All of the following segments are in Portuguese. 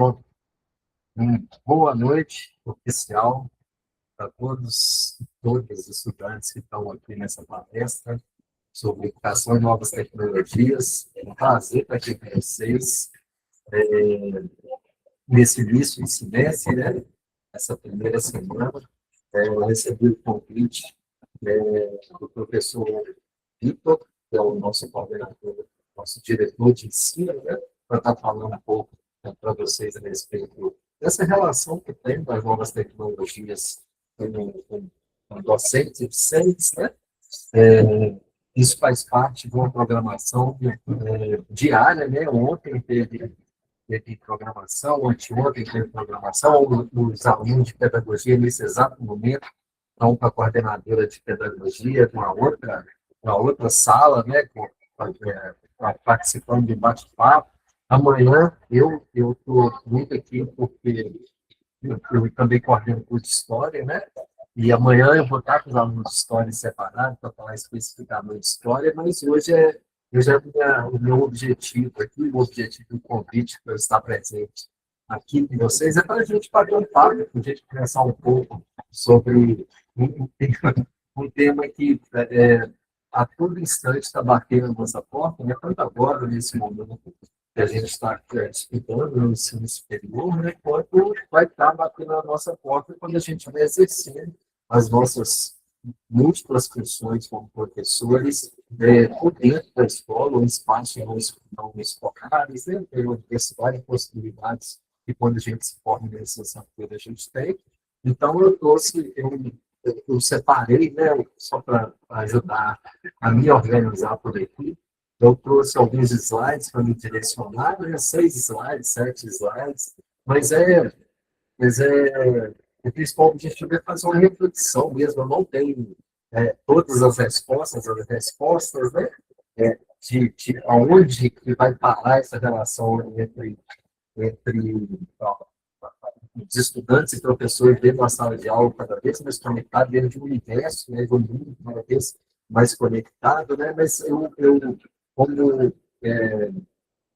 Pronto. Boa noite, oficial, para todos e todas os estudantes que estão aqui nessa palestra sobre educação e novas tecnologias. É um prazer estar aqui com vocês nesse início de semestre, né? Essa primeira semana. Eu recebi o convite do professor Vitor, que é o nosso coordenador, nosso diretor de ensino, né? Para estar falando um pouco para vocês a respeito dessa relação que tem das novas tecnologias com docentes e discentes, né? Isso faz parte de uma programação diária, né? Ontem teve programação, anteontem teve programação, os alunos de pedagogia, nesse exato momento, estão com a coordenadora de pedagogia, com uma outra sala, né, participando de bate-papo. Amanhã eu estou muito aqui porque eu também coordeno curso de História, né? E amanhã eu vou estar com os alunos de História separados para falar especificamente de História, mas hoje é o meu objetivo aqui, o objetivo do convite para eu estar presente aqui com vocês é para a gente bater um papo, para a gente conversar um pouco sobre um tema que a todo instante está batendo na nossa porta, né? Tanto agora, nesse momento que a gente está estudando no ensino superior, né? Quanto vai estar batendo na nossa porta quando a gente vai exercer as nossas múltiplas funções como professores por dentro da escola, ou espaços não escolares, né? Tem uma diversidade de possibilidades que quando a gente se forma em licenciatura a gente tem. Então, eu separei, né, só para ajudar a me organizar por aqui, eu trouxe alguns slides para me direcionar, né, 6 slides, 7 slides, mas o principal objetivo é fazer uma reflexão mesmo, eu não tenho todas as respostas, né, de aonde que vai parar essa relação entre os estudantes e professores dentro da sala de aula cada vez mais conectado dentro de um universo, né, de um mundo cada vez mais conectado, né, mas como, é,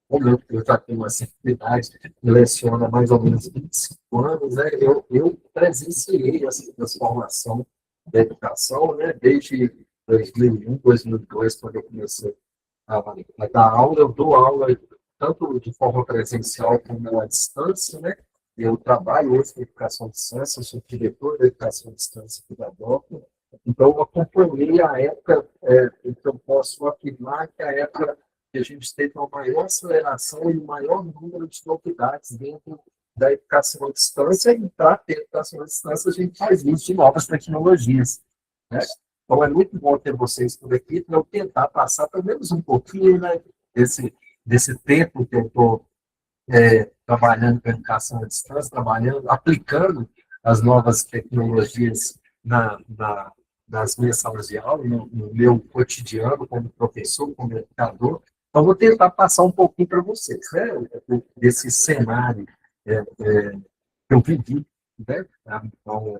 como eu já tenho uma sensibilidade, leciono há mais ou menos 25 anos, né, eu presenciei essa transformação da educação, né, desde 2001, 2002, quando eu comecei a dar aula, eu dou aula tanto de forma presencial como à distância, né? Eu trabalho hoje com educação à distância, sou diretor da educação à distância aqui da DOC, então eu acompanhei a época, então eu posso afirmar que a época que a gente teve uma maior aceleração e um maior número de novidades dentro da educação à distância, e para ter educação à distância a gente faz uso de novas tecnologias, né? Então, é muito bom ter vocês por aqui para eu tentar passar pelo menos um pouquinho, né, desse tempo que eu estou trabalhando com a educação à distância, trabalhando, aplicando as novas tecnologias nas minhas salas de aula, no meu cotidiano como professor, como educador. Então, vou tentar passar um pouquinho para vocês, né, desse cenário que eu vivi, né, há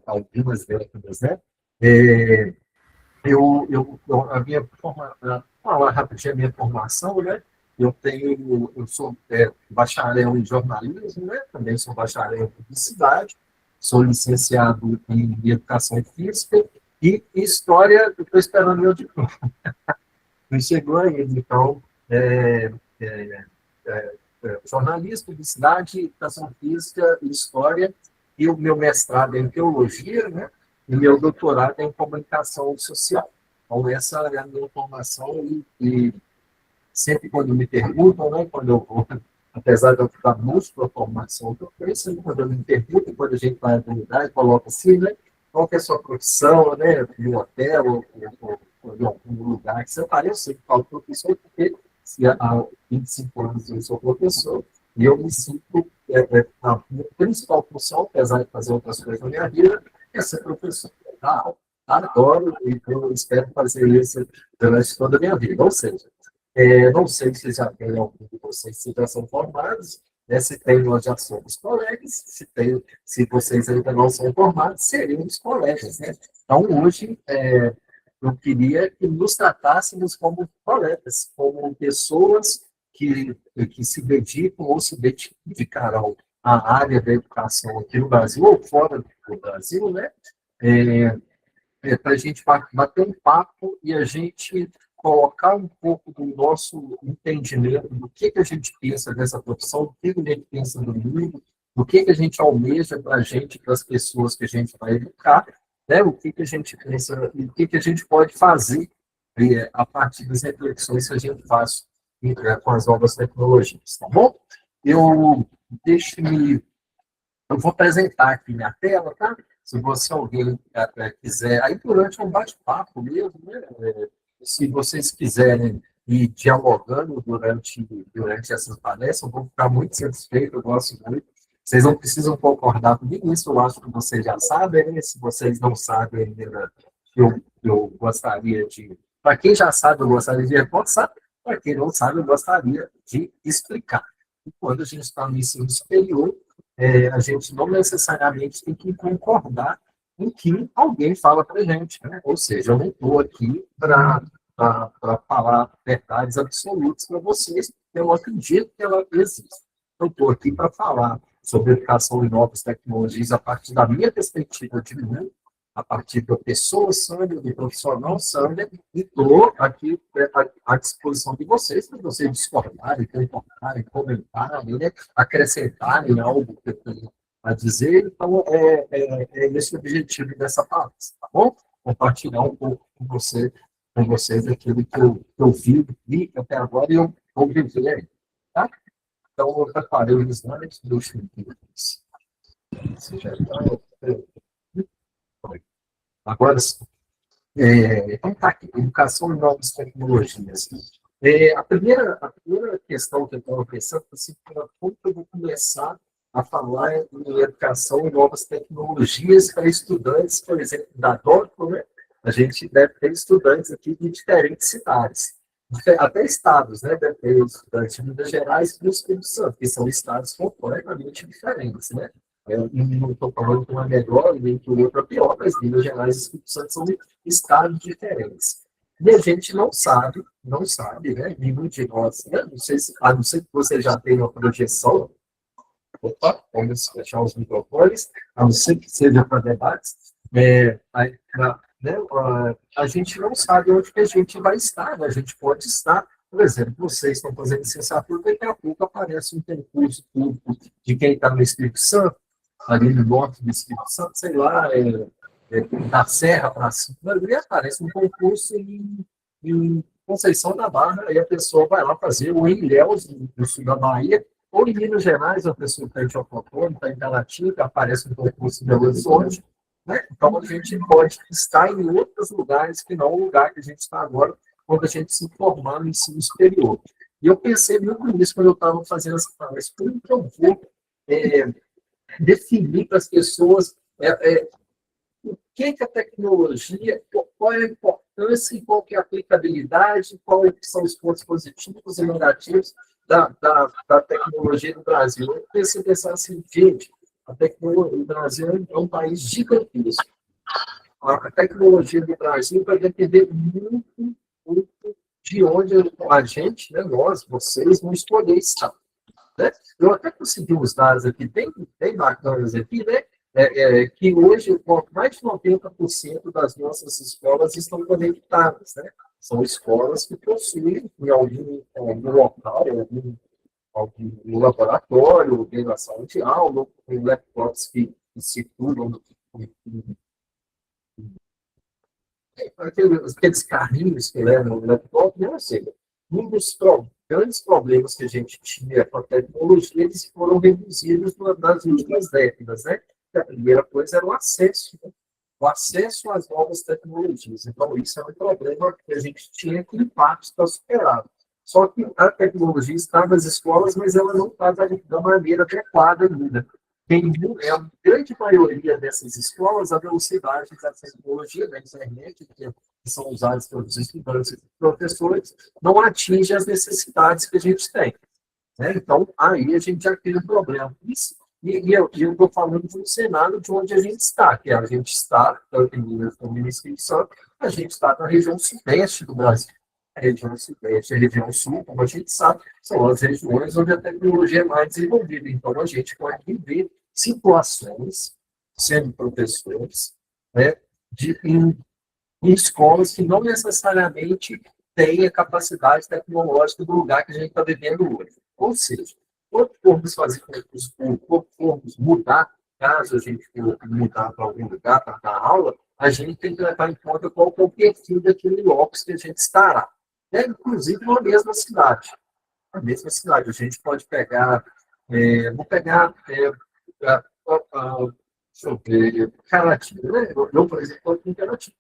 algumas décadas, né. A minha falar rapidinho a minha formação, né? Eu sou bacharel em jornalismo, né? Também sou bacharel em publicidade, sou licenciado em educação física e história, eu estou esperando meu diploma. Não chegou ainda, então, é, é, jornalismo, publicidade, educação física e história, e o meu mestrado é em teologia, né? E meu doutorado é em comunicação social. Então, essa é a minha formação e sempre quando me perguntam, né, quando eu vou, apesar de eu estar múltipla formação, eu penso, quando eu me pergunto, quando a gente vai à comunidade, coloca assim, né, qual que é a sua profissão, né, no hotel, ou em algum lugar que você aparece, eu falo professor, porque há 25 anos eu sou professor, e eu me sinto, a minha principal função, apesar de fazer outras coisas na minha vida, é ser professor. Tá? Adoro, e eu espero fazer isso durante toda a minha vida. Ou seja, não sei se já tem algum de vocês que já são formados, né? Se tem, nós já somos colegas, se vocês ainda não são formados, seríamos colegas, né? Então, hoje, eu queria que nos tratássemos como colegas, como pessoas que se dedicam ou se dedicarão a área da educação aqui no Brasil ou fora do Brasil, né? Para a gente bater um papo e a gente colocar um pouco do nosso entendimento do que a gente pensa dessa profissão, do que a gente pensa do mundo, do que a gente almeja para a gente, para as pessoas que a gente vai educar, né? O que a gente pensa e o que a gente pode fazer a partir das reflexões que a gente faz com as novas tecnologias, tá bom? Deixe-me eu vou apresentar aqui minha tela, tá? Se você alguém quiser, aí durante um bate-papo mesmo, né? Se vocês quiserem ir dialogando durante essas palestras, eu vou ficar muito satisfeito, eu gosto muito. Vocês não precisam concordar comigo, isso eu acho que vocês já sabem, né? Se vocês não sabem ainda, eu gostaria de... Para quem já sabe, eu gostaria de reforçar, para quem não sabe, eu gostaria de explicar. E quando a gente está no ensino superior, a gente não necessariamente tem que concordar em que alguém fala para a gente, né? Ou seja, eu não estou aqui para falar verdades absolutas para vocês, eu acredito que ela existe. Eu estou aqui para falar sobre educação e novas tecnologias a partir da minha perspectiva de mundo, a partir da pessoa Sânia, do profissional Sânia, e estou aqui à disposição de vocês, para vocês discordarem, concordar, comentarem, né? Acrescentarem algo que eu tenho a dizer. Então, é esse o objetivo dessa palestra, tá bom? Compartilhar um pouco com vocês aquilo que eu vi até agora e eu vou viver aí, tá? Então, eu preparei os slides, deixa eu ver se já está. Agora, então tá aqui, educação e novas tecnologias. A primeira questão que eu estava pensando é assim, como eu vou começar a falar em educação e novas tecnologias para estudantes, por exemplo, da DOCO, né? A gente deve ter estudantes aqui de diferentes cidades, até estados, né? Deve ter estudantes de Minas Gerais e do Espírito Santo, que são estados completamente diferentes, né? Eu não estou falando que uma é melhor nem que o outro é pior, mas Minas Gerais e Espírito Santo são estados diferentes. E a gente não sabe, né? Nenhum de nós, né? Não sei a não ser que você já tenha uma projeção. Opa, vamos fechar os microfones, a não ser que seja para debates. Né, a gente não sabe onde que a gente vai estar, né? A gente pode estar, por exemplo, vocês estão fazendo licenciatura, daqui a pouco aparece um concurso público de quem está no Espírito Santo, ali no norte do Espírito Santo, sei lá, da Serra para cima, e aparece um concurso em Conceição da Barra, e a pessoa vai lá fazer, ou em Ilhéus, no sul da Bahia, ou em Minas Gerais, a pessoa está em Teoflotone, está em Caratinga, aparece um concurso em Belo Horizonte, né? Então, a gente pode estar em outros lugares que não o lugar que a gente está agora, quando a gente se formar no ensino superior. E eu pensei muito nisso quando eu estava fazendo essa palestra. Como que eu vou definir para as pessoas o que a tecnologia, qual é a importância e qual que é a aplicabilidade, quais são os pontos positivos e negativos da tecnologia no Brasil. Eu pensar assim, gente, a tecnologia do Brasil é um país gigantesco. A tecnologia do Brasil vai depender muito, muito de onde a gente, né, nós, vocês, vamos poder estar. Né? Eu até consegui uns dados aqui bem bacanas aqui, né? Que hoje mais de 90% das nossas escolas estão conectadas, né? São escolas que possuem em algum local, algum laboratório, alguém na sala de aula, com laptops que circulam, aqueles carrinhos que levam o laptop, né? Ou seja, um dos grandes problemas que a gente tinha com a tecnologia, eles foram reduzidos nas últimas décadas, né? A primeira coisa era o acesso, né? O acesso às novas tecnologias. Então, isso é um problema que a gente tinha que, em parte, está superado. Só que a tecnologia está nas escolas, mas ela não está da maneira adequada ainda. A grande maioria dessas escolas, a velocidade da tecnologia, da internet, que são usadas pelos estudantes e professores, não atinge as necessidades que a gente tem. Né? Então, aí a gente já tem um problema. Isso, e eu estou falando de um cenário de onde a gente está, que a gente está, tanto em Minas como em Espírito Santo, a gente está na região sudeste do Brasil. a região sudeste e a região sul, como a gente sabe, são as regiões onde a tecnologia é mais desenvolvida. Então, a gente pode viver situações, sendo professores, né, em escolas que não necessariamente têm a capacidade tecnológica do lugar que a gente está vivendo hoje. Ou seja, quando formos fazer concurso público, quando formos mudar, caso a gente for mudar para algum lugar para dar aula, a gente tem que levar em conta qual é o perfil daquele locus que a gente estará. Inclusive na mesma cidade. Na mesma cidade. A gente pode pegar, vou pegar, deixa eu ver, Caratinga, né? Eu, por exemplo, estou aqui em Caratinga.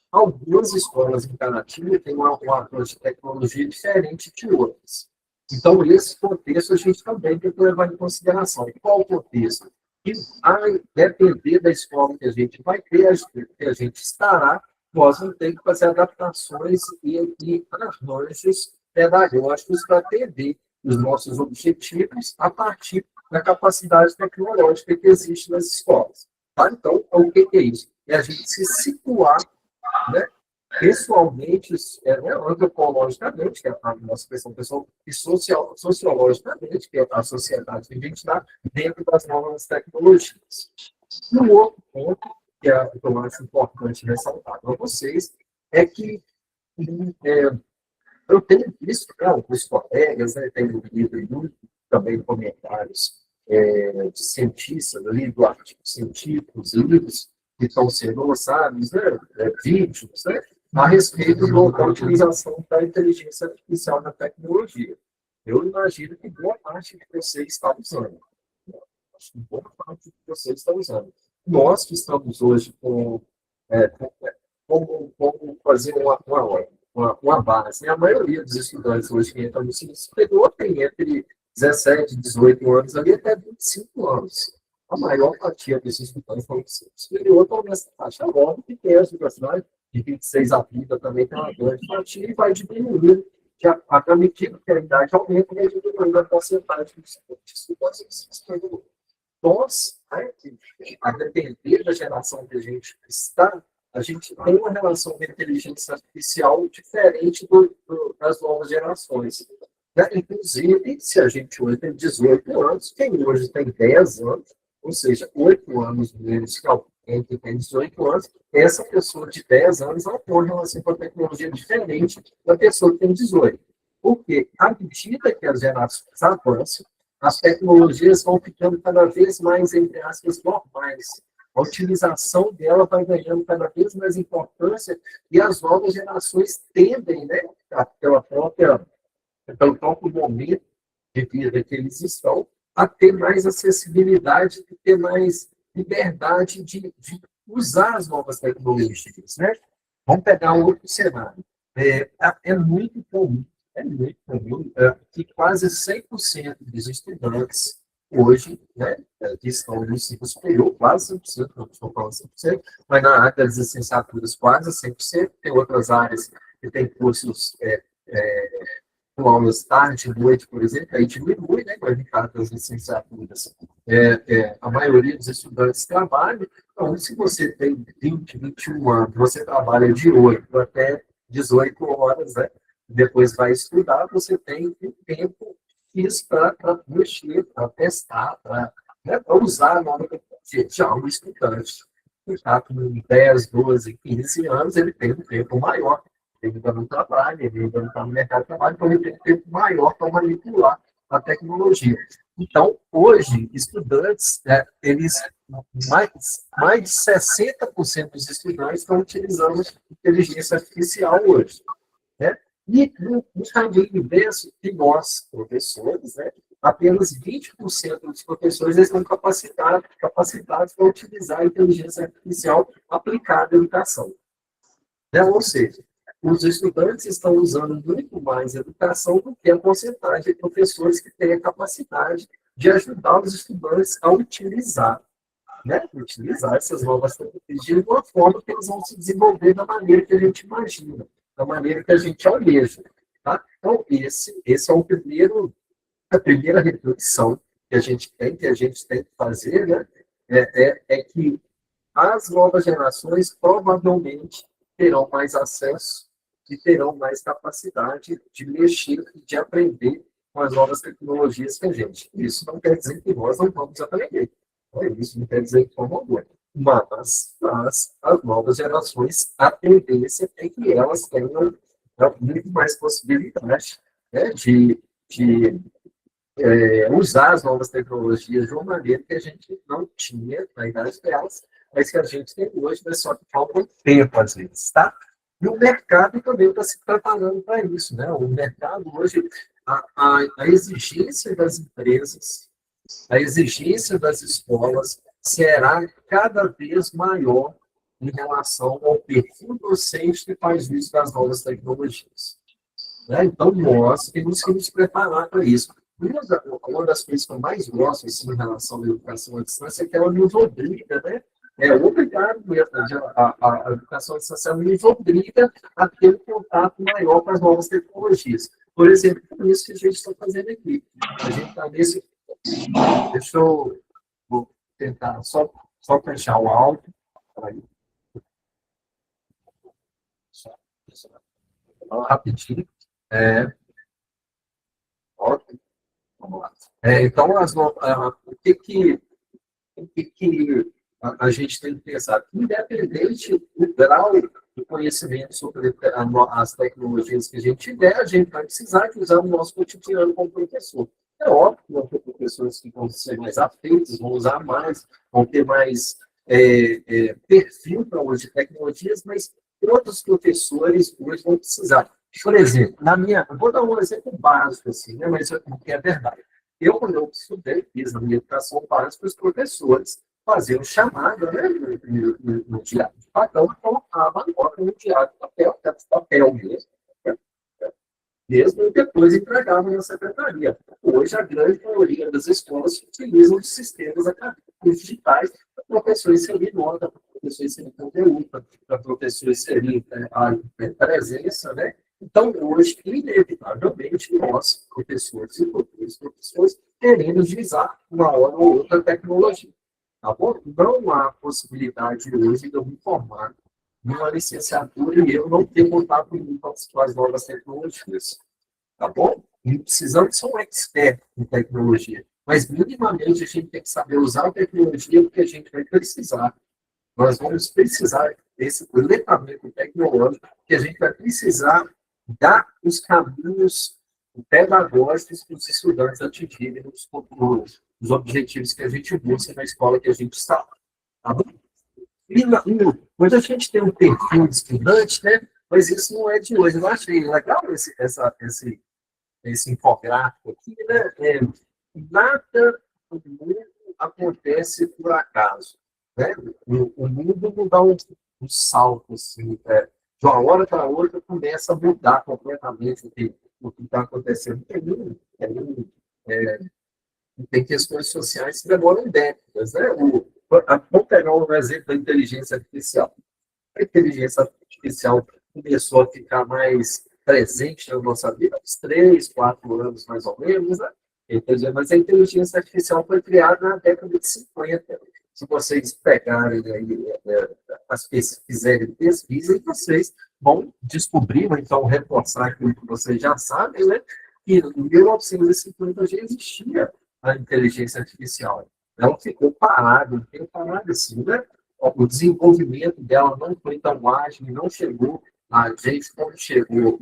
Algumas escolas em Caratinga têm uma approach de tecnologia diferente de outras. Então, esse contexto a gente também tem que levar em consideração. Qual o contexto? Que vai depender da escola que a gente vai ter, que a gente estará, nós vamos ter que fazer adaptações e arranjos pedagógicos para atender os nossos objetivos a partir da capacidade tecnológica que existe nas escolas. Tá? Então, o que é isso? É a gente se situar, né, pessoalmente, antropologicamente, que é a nossa questão pessoal, e sociologicamente, que é a sociedade que a gente está dentro das novas tecnologias. E o outro ponto, que é o que eu acho importante ressaltar para vocês, é que eu tenho visto, né, alguns colegas, né, tenho lido muito também comentários de cientistas, lido artigos científicos, livros que estão sendo lançados, né, vídeos, né, a respeito da utilização da inteligência artificial na tecnologia. Eu imagino que boa parte de vocês está usando. Acho que boa parte de vocês está usando. Nós que estamos hoje como fazer uma base. A maioria dos estudantes hoje que entram no ensino superior tem entre 17 e 18 anos ali até 25 anos. A maior fatia desses estudantes estão no ensino superior estão nessa faixa nova, que tem as universidades de 26 a vida também tem uma grande fatia e vai diminuindo. À medida que a idade aumenta, vai diminuindo a porcentagem de estudantes no ensino superior. Nós, né, a depender da geração que a gente está, a gente tem uma relação com a inteligência artificial diferente das novas gerações. Né? Inclusive, se a gente hoje tem 18 anos, quem hoje tem 10 anos, ou seja, 8 anos menos que alguém que tem 18 anos, essa pessoa de 10 anos ela tem uma relação com a tecnologia diferente da pessoa que tem 18. Porque, à medida que as gerações avançam, as tecnologias vão ficando cada vez mais, entre aspas, normais. A utilização dela vai ganhando cada vez mais importância e as novas gerações tendem, né, pelo próprio momento de vida que eles estão, a ter mais acessibilidade, de ter mais liberdade de usar as novas tecnologias. Né? Vamos pegar um outro cenário. É muito comum que quase 100% dos estudantes hoje, né, que estão no ensino superior, quase 100%, não estou falando 100%, mas na área das licenciaturas quase 100%, tem outras áreas que têm cursos com aulas tarde, noite, por exemplo, aí diminui, né, com as licenciaturas. A maioria dos estudantes trabalham, então, se você tem 20, 21 anos, você trabalha de 8 até 18 horas, né, depois vai estudar, você tem um tempo isso para mexer, para testar, para usar a nova tecnologia. Já um estudante que está com 10, 12, 15 anos, ele tem um tempo maior, ele ainda não trabalha, ele ainda não está no mercado de trabalho, então ele tem um tempo maior para manipular a tecnologia. Então, hoje, estudantes, eles, mais de 60% dos estudantes estão utilizando inteligência artificial hoje. Né? E no caminho inverso, que nós, professores, né, apenas 20% dos professores estão capacitados para utilizar a inteligência artificial aplicada à educação. Né? Ou seja, os estudantes estão usando muito mais a educação do que a porcentagem de professores que têm a capacidade de ajudar os estudantes a utilizar, né? Utilizar essas novas tecnologias de uma forma que eles vão se desenvolver da maneira que a gente imagina, da maneira que a gente almeja. Tá? Então, esse é a primeira reflexão que a gente tem que fazer, né? É que as novas gerações provavelmente terão mais acesso e terão mais capacidade de mexer e de aprender com as novas tecnologias que a gente. Isso não quer dizer que nós não vamos aprender. Isso não quer dizer que vamos não. Mas as novas gerações, a tendência é que elas tenham muito mais possibilidade, né, de usar as novas tecnologias de uma maneira que a gente não tinha na idade delas, mas que a gente tem hoje, mas só que falta um tempo, às vezes, tá? E o mercado também está se preparando para isso, né? O mercado hoje, a exigência das empresas, a exigência das escolas será cada vez maior em relação ao perfil docente que faz uso das novas tecnologias. Né? Então, nós temos que nos preparar para isso. Uma das coisas que eu mais gosto assim, em relação à educação à distância é que ela nos obriga, né? É obrigado mesmo. A educação à distância nos obriga a ter um contato maior com as novas tecnologias. Por exemplo, é isso que a gente está fazendo aqui. A gente está nesse. Deixa eu vou tentar só fechar o áudio. Aí. Rapidinho. Ótimo. Vamos lá. Então, o que a gente tem que pensar? Independente do grau de conhecimento sobre as tecnologias que a gente tiver, a gente vai precisar de usar no nosso cotidiano como professor. É óbvio que vão ter professores que vão ser mais afeitos, vão usar mais, vão ter mais perfil para o uso de tecnologias, mas outros professores hoje vão precisar. Por exemplo, eu vou dar um exemplo básico, assim, né, mas que é verdade. Quando eu estudei, fiz na minha educação básica, os professores faziam chamada, né, no diário de papel, colocava a nota no diário de papel mesmo, né, mesmo e depois entregavam na secretaria. Hoje, a grande maioria das escolas utilizam os sistemas acadêmicos digitais para professores inserir nota, para professores inserir conteúdo, para professores inserir a presença, né? Então, hoje, inevitavelmente, nós, professores e futuros professores, teremos de usar uma hora ou outra tecnologia. Tá bom? Não há possibilidade hoje de eu me formar numa licenciatura e eu não ter contato com as novas tecnologias. Tá bom? E precisamos ser um expert em tecnologia. Mas, minimamente, a gente tem que saber usar a tecnologia porque a gente vai precisar. Nós vamos precisar desse letramento tecnológico que a gente vai precisar dar os caminhos pedagógicos para os estudantes atingirem os objetivos que a gente busca na escola que a gente está. Tá bom? Hoje a gente tem um perfil de estudante, né? Mas isso não é de hoje. Eu achei legal esse infográfico aqui, né? Nada no mundo acontece por acaso. Né? O mundo não dá um salto assim, de uma hora para outra começa a mudar completamente o que está acontecendo. Tem questões sociais que demoram décadas. Né? Vamos pegar um exemplo da inteligência artificial. A inteligência artificial começou a ficar mais presente na nossa vida há uns 3, 4 anos, mais ou menos. Né? Mas a inteligência artificial foi criada na década de 50. Se vocês pegarem aí, fizerem pesquisa, vocês vão descobrir, ou então reforçar aquilo que vocês já sabem, né? Que em 1950 já existia a inteligência artificial. Ela ficou parada assim, né? O desenvolvimento dela não foi tão ágil, não chegou a gente como chegou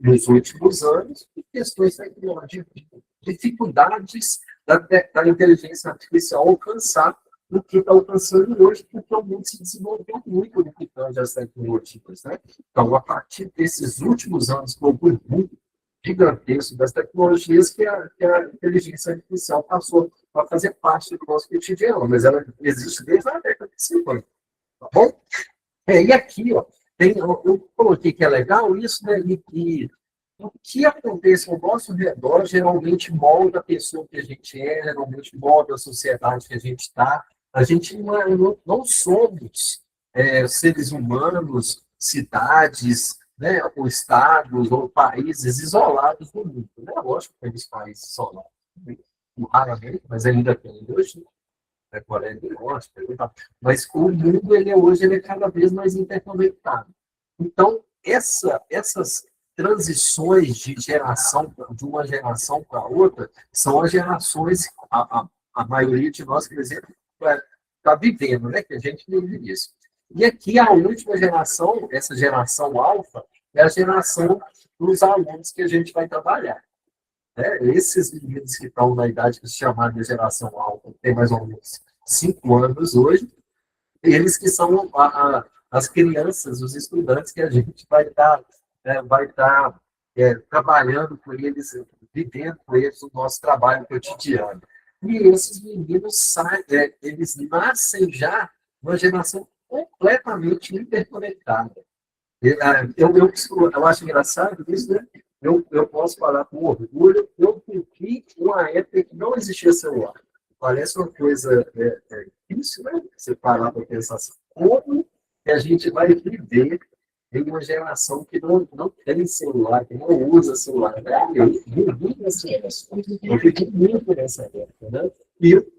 nos últimos anos, e questões tecnológicas, dificuldades da inteligência artificial alcançar o que está alcançando hoje, porque o mundo se desenvolveu muito no que tange as tecnologias. Né? Então, a partir desses últimos anos, com o boom gigantesco das tecnologias, que a inteligência artificial passou a fazer parte do nosso cotidiano, mas ela existe desde a década de 50. Tá bom? E aqui, ó, eu coloquei que é legal isso, né? E o que acontece ao nosso redor geralmente molda a pessoa que a gente é, geralmente molda a sociedade que a gente está. A gente não somos seres humanos, cidades, né, ou estados, ou países isolados do mundo. Né? Lógico que temos países isolados, raramente, mas ainda tem hoje, né, Coreia do Norte, mas o mundo hoje ele é cada vez mais interconectado. Então, essas transições de geração, de uma geração para outra, são as gerações, a maioria de nós, por exemplo, está vivendo, né? Que a gente vive isso. E aqui a última geração, essa geração alfa, é a geração dos alunos que a gente vai trabalhar. Né? Esses meninos que estão na idade que se chamar de geração alfa, tem mais ou menos 5 anos hoje, eles que são as crianças, os estudantes que a gente vai estar trabalhando com eles, vivendo com eles o nosso trabalho cotidiano. E esses meninos eles nascem já uma geração completamente interconectada. Eu acho engraçado isso, né? Eu posso falar com orgulho, eu vivi uma época que não existia celular. Parece uma coisa difícil, né? Você parar para pensar assim, como que a gente vai viver em uma geração que não tem celular, que não usa celular. Né? Eu vivi nessa geração, eu vivi muito nessa época, né?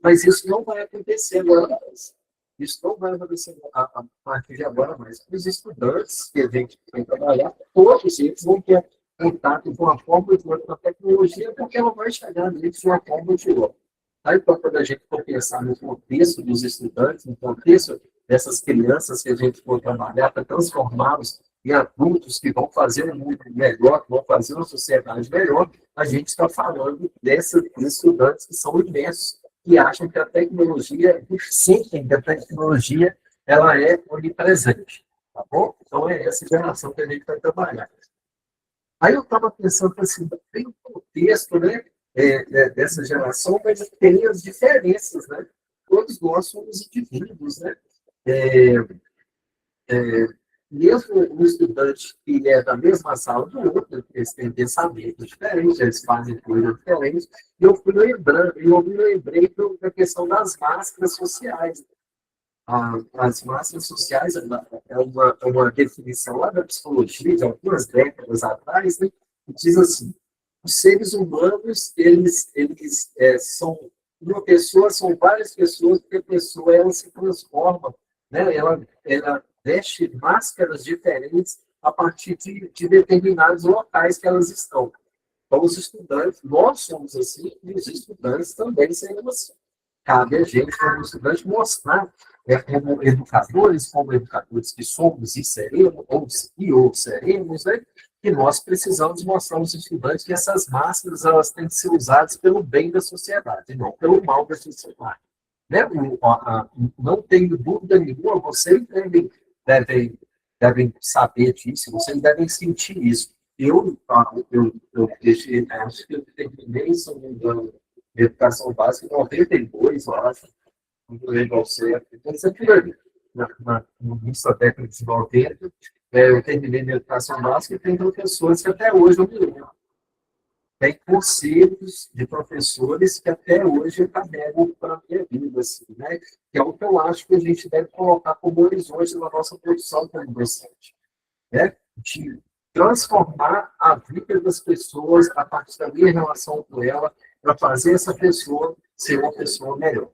Mas isso não vai acontecer agora mais. Isso não vai acontecer a partir de agora mais. Os estudantes que a gente vai trabalhar, todos eles vão ter contato de uma forma ou de outra com a tecnologia, porque ela vai chegar neles de uma forma ou de outra. Aí, então, quando a gente for pensar no contexto dos estudantes, no contexto dessas crianças que a gente for trabalhar para transformá-los em adultos que vão fazer um mundo melhor, que vão fazer uma sociedade melhor, a gente está falando desses estudantes que são imensos, que acham que a tecnologia, sentem que a tecnologia ela é onipresente. Tá bom? Então, é essa geração que a gente vai trabalhar. Aí eu estava pensando assim, tem um contexto, né? Dessa geração, mas tem as diferenças, né? Todos nós somos indivíduos, né? É, é, Mesmo um estudante que é da mesma sala do outro, eles têm pensamentos diferentes, eles fazem coisas diferentes, e eu fui lembrando, e eu me lembrei da questão das máscaras sociais. As máscaras sociais é uma definição lá da psicologia, de algumas décadas atrás, né? Que diz assim, os seres humanos, eles são uma pessoa, são várias pessoas, porque a pessoa ela se transforma, né? Ela veste máscaras diferentes a partir de determinados locais que elas estão. Então, os estudantes, nós somos assim, e os estudantes também serão assim. Cabe a gente, como estudante, mostrar, como educadores que somos e seremos, ou seremos, né? Que nós precisamos mostrar aos estudantes que essas máscaras elas têm que ser usadas pelo bem da sociedade, não pelo mal da sociedade. Né? Não tenho dúvida nenhuma, vocês devem saber disso, vocês devem sentir isso. Eu deixei, acho que eu terminei, se não me engano, de educação básica em 92, eu acho, não lembro ao certo. Então, isso aqui no início da década de 90, eu terminei minha educação básica e tem professores que até hoje eu me lembro. Tem conselhos de professores que até hoje eu carrego para a minha vida, assim, né? Que é o que eu acho que a gente deve colocar como horizonte na nossa produção como docente, né? De transformar a vida das pessoas a partir da minha relação com ela, para fazer essa pessoa ser uma pessoa melhor.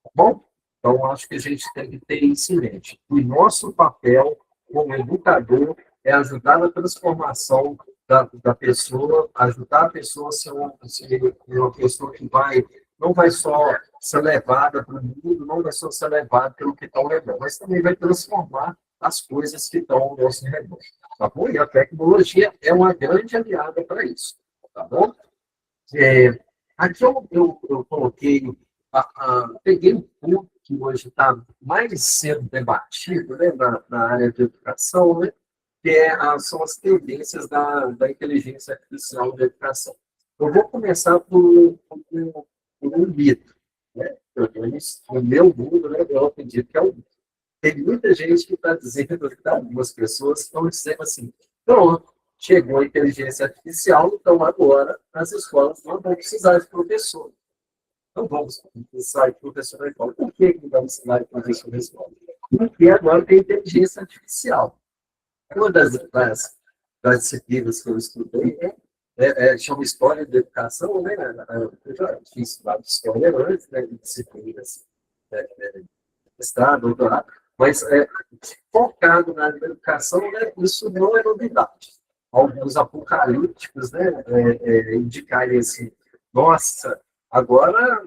Tá bom? Então, acho que a gente tem que ter isso em mente. O nosso papel como educador é ajudar na transformação da pessoa, ajudar a pessoa a ser uma pessoa que não vai só ser levada para o mundo, não vai só ser levada pelo que está ao redor, mas também vai transformar as coisas que estão ao nosso redor. Tá bom? E a tecnologia é uma grande aliada para isso. Tá bom? Aqui eu coloquei, peguei um ponto que hoje está mais sendo debatido, né, na área de educação, né, que são as tendências da inteligência artificial na educação. Eu vou começar por um mito. Né? No meu mundo, né, eu acredito que é um mito. Tem muita gente que está dizendo, algumas pessoas estão dizendo assim, pronto, chegou a inteligência artificial, então agora as escolas não vão precisar de professor. Não vamos precisar de professor na escola. Por que não vamos precisar de professor na escola? Porque agora tem inteligência artificial. Uma das disciplinas que eu estudei chama História da Educação, né? Eu já fiz várias histórias antes, né? De disciplinas, mestrado, doutorado. Mas focado na educação, né, isso não é novidade. Alguns apocalípticos, né, indicarem assim, nossa, agora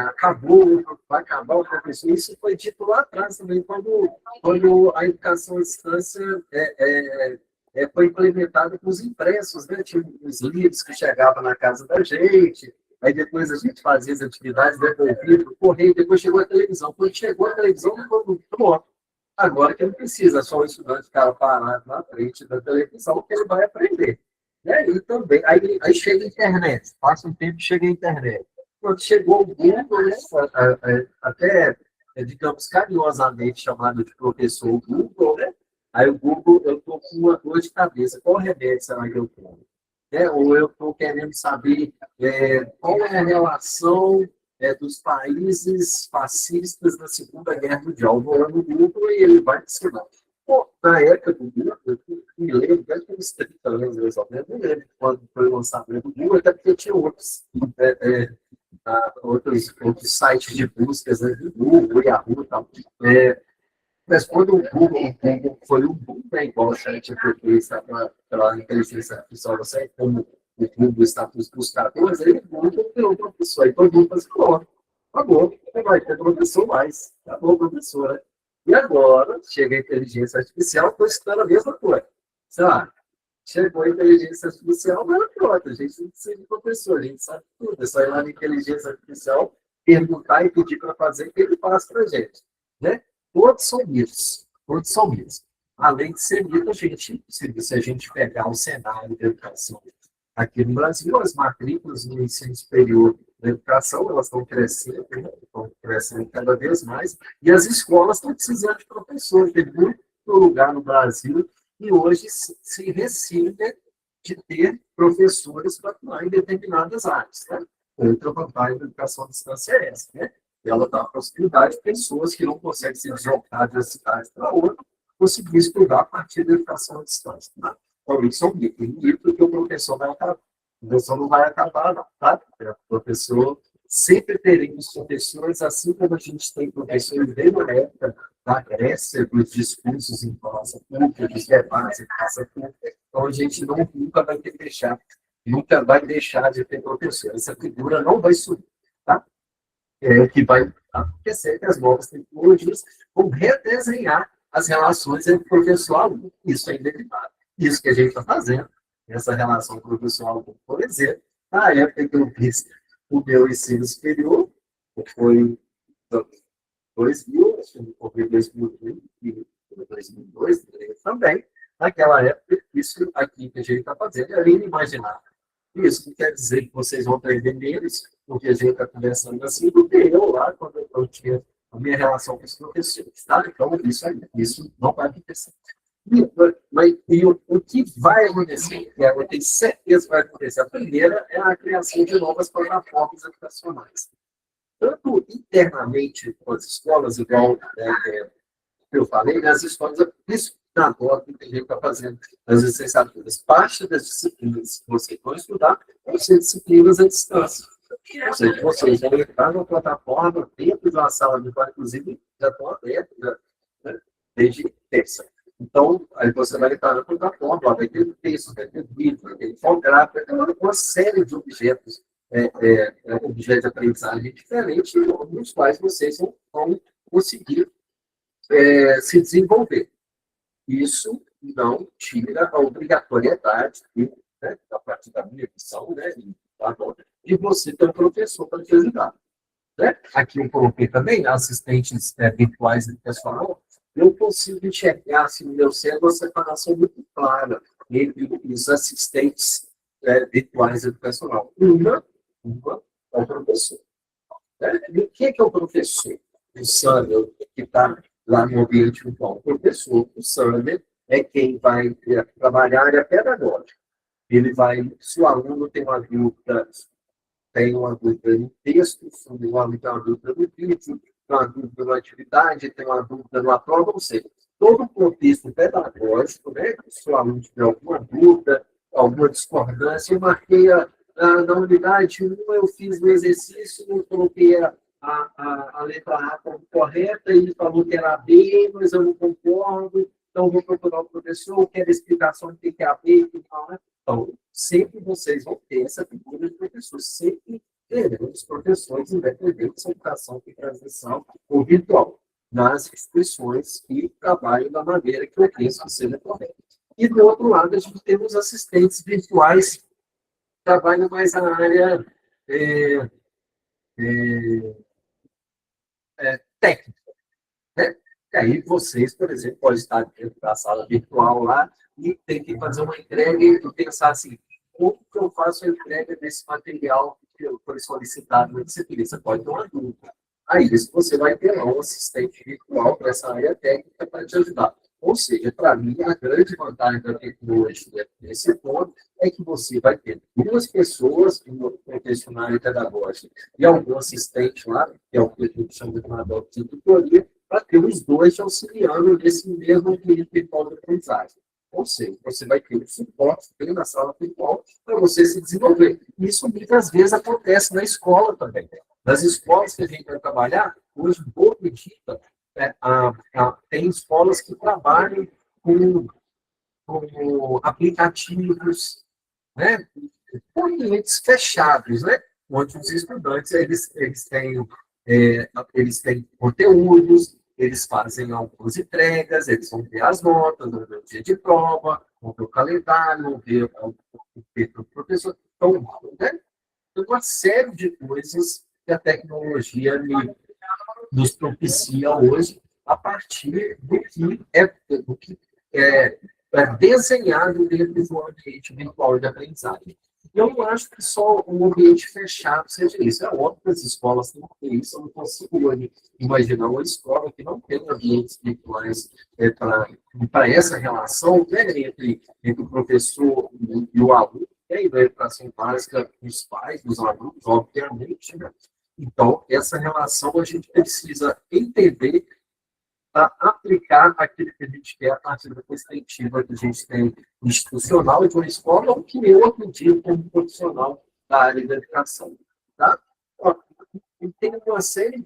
acabou, vai acabar o professor. Isso foi dito lá atrás também, quando a educação à distância foi implementada com os impressos, né? Tinha os livros que chegavam na casa da gente, aí depois a gente fazia as atividades, devolvia para o correio, depois chegou a televisão. Quando chegou a televisão, pronto. Agora que não precisa, só o estudante ficar parado na frente da televisão que ele vai aprender. Né? E também, aí chega a internet, passa um tempo e chega a internet. Quando chegou o Google, né, até, digamos, carinhosamente chamado de professor Google, né? Aí o Google, eu estou com uma dor de cabeça, qual remédio será que eu tomo? Ou eu estou querendo saber qual é a relação dos países fascistas na Segunda Guerra Mundial. Vou lá no Google e ele vai ensinar. Pô, na época do Google, eu me lembro, deve ter uns 30 anos, mais ou menos, não lembro quando foi o lançamento do Google, até porque tinha outros sites de buscas, né, do Google, Yahoo e tal. Mas quando o Google foi um boom, né, igual o chat GPT está pela inteligência artificial, você como o Google está para os buscadores, aí o Google virou professor. Aí todo mundo falou assim, acabou, não vai ter professor mais. Acabou, professor, né? E agora, chega a inteligência artificial, estou estudando a mesma coisa. Sei lá, chegou a inteligência artificial, mas pronto, a gente não precisa de professor, a gente sabe tudo. É só ir lá na inteligência artificial, perguntar e pedir para fazer o que ele faz para a gente. Né? Todos são mitos. Todos são mitos. Além de ser mito, se a gente pegar o cenário da educação aqui no Brasil, as matrículas no ensino superior da educação, elas estão crescendo cada vez mais, e as escolas estão precisando de professores. Tem muito lugar no Brasil e hoje se rescinde de ter professores para atuar em determinadas áreas. Né? Outra vantagem da educação à distância é essa, né? Ela dá a possibilidade de pessoas que não conseguem se deslocar de uma cidade para outra conseguir estudar a partir da educação à distância. Né? Então, isso é um mito que o professor vai acabar. O professor não vai acabar, não, tá? O professor sempre teremos professores, assim como a gente tem professores desde a época da Grécia, dos discursos em praça pública, dos debates em praça pública. Então, a gente nunca vai ter que deixar, nunca vai deixar de ter professor. Essa figura não vai subir, tá? O que vai acontecer que as novas tecnologias vão redesenhar as relações entre professor e aluno. Isso é inevitável. Isso que a gente está fazendo, essa relação professor-aluno, por exemplo, na época que eu fiz o meu ensino superior, foi em 2000, acho que eu me formei em 2001 e 2002 também. Naquela época, isso aqui que a gente está fazendo era inimaginável. Isso não quer dizer que vocês vão aprender menos, porque a gente está conversando assim, do que eu lá, quando eu tinha a minha relação com os professores. Tá? Então, isso não vai acontecer. O que vai acontecer, que eu tenho certeza que vai acontecer, a primeira é a criação de novas plataformas educacionais. Tanto internamente com as escolas, igual eu falei, nas escolas, isso agora que a gente está fazendo nas licenciaturas. Parte das disciplinas que vocês vão estudar vão ser disciplinas à distância. Ou seja, vocês vão entrar numa plataforma dentro de uma sala de aula, inclusive, já estão abertas, né, desde terça. Então, aí você vai entrar na plataforma, vai ter texto, vai ter vídeo, vai ter infográfico, vai ter uma série de objetos, objetos de aprendizagem diferentes, nos quais vocês vão conseguir se desenvolver. Isso não tira a obrigatoriedade, né, a partir da minha missão, né, de você ter um professor para te ajudar. Né? Aqui eu coloquei também assistentes virtuais educacional. Eu consigo enxergar, assim, no meu cérebro, uma separação muito clara entre os assistentes virtuais educacional. Uma é o professor. Né? E o que é o professor? O Samuel, que está lá no ambiente virtual. O professor, o Samuel, é quem vai trabalhar a área pedagógica. Ele vai, se o aluno tem uma dúvida no texto, tem uma dúvida no vídeo, tem uma dúvida na atividade, tem uma dúvida na prova, ou seja, todo o contexto pedagógico, né, se o aluno tiver alguma dúvida, alguma discordância, eu marquei na unidade 1, eu fiz o exercício, eu coloquei a letra A como correta, ele falou que era B, mas eu não concordo, então vou procurar o professor, quero explicação do que é a B, e tal, né? Então, sempre vocês vão ter essa figura de professor, sempre teremos professores independentes de educação de transição ou virtual, nas instituições que trabalham da maneira que eu penso que seja correta. E, do outro lado, a gente tem os assistentes virtuais que trabalham mais na área é, técnica, né? E aí vocês, por exemplo, podem estar dentro da sala virtual lá e tem que fazer uma entrega e pensar assim, como que eu faço a entrega desse material que foi solicitado na disciplina? Você pode ter uma dúvida. Aí, isso você vai ter lá um assistente virtual para essa área técnica para te ajudar. Ou seja, para mim, a grande vantagem da tecnologia nesse ponto é que você vai ter duas pessoas, um profissional pedagógico e algum assistente lá, que é o que a gente chama de uma de tutoria, para ter os dois te auxiliando nesse mesmo ambiente virtual de aprendizagem. Ou seja, você vai ter um suporte dentro da sala virtual para você se desenvolver. Isso muitas vezes acontece na escola também. Nas escolas que a gente vai trabalhar, hoje, pouco acredita, tem escolas que trabalham com aplicativos, né, com ambientes fechados, né, onde os estudantes eles têm conteúdos, eles fazem algumas entregas, eles vão ver as notas, vão ver o dia de prova, vão ver o calendário, vão ver o texto do professor. Então, né, tem uma série de coisas que a tecnologia nos propicia hoje a partir do que é desenhado dentro do ambiente virtual de aprendizagem. Eu não acho que só um ambiente fechado seja isso. É óbvio que as escolas têm que ter isso. Eu não consigo imaginar uma escola que não tem ambientes virtuais para essa relação, né, entre o professor e o aluno, né, e da educação básica dos pais, dos alunos, obviamente. Né? Então, essa relação a gente precisa entender para aplicar aquilo que a gente quer a partir da perspectiva que a gente tem institucional de uma escola ou que eu acredito como profissional da área da educação. Tá? Ó, tem uma série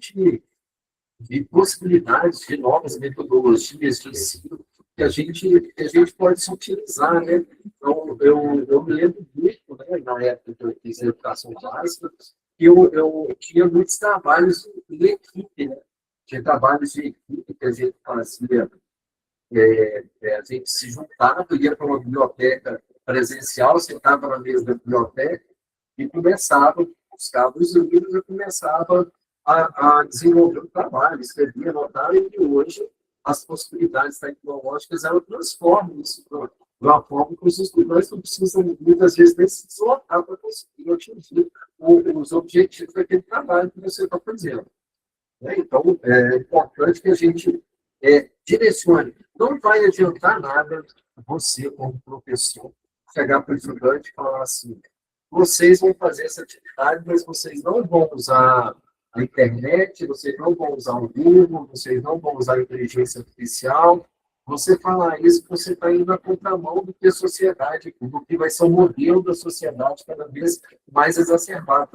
de possibilidades, de novas metodologias de ensino que a gente pode se utilizar. Né? Então, eu me lembro muito, né, na época que eu fiz a educação básica, que eu tinha muitos trabalhos em equipe, né? Tinha trabalhos de equipe que a gente fazia, a gente se juntava, ia para uma biblioteca presencial, sentava na mesa da biblioteca e começava, buscava os livros e começava a desenvolver o trabalho, escrevia, anotava, e hoje as possibilidades tecnológicas elas transformam isso de uma forma que os estudantes não precisam, muitas vezes, nem se deslocar para conseguir atingir os objetivos daquele trabalho que você está fazendo. Né? Então, é importante que a gente direcione. Não vai adiantar nada você, como professor, chegar para o estudante e falar assim: vocês vão fazer essa atividade, mas vocês não vão usar a internet, vocês não vão usar o Google, vocês não vão usar a inteligência artificial. Você falar isso, você está indo na contramão do que a sociedade, do que vai ser o modelo da sociedade cada vez mais exacerbado.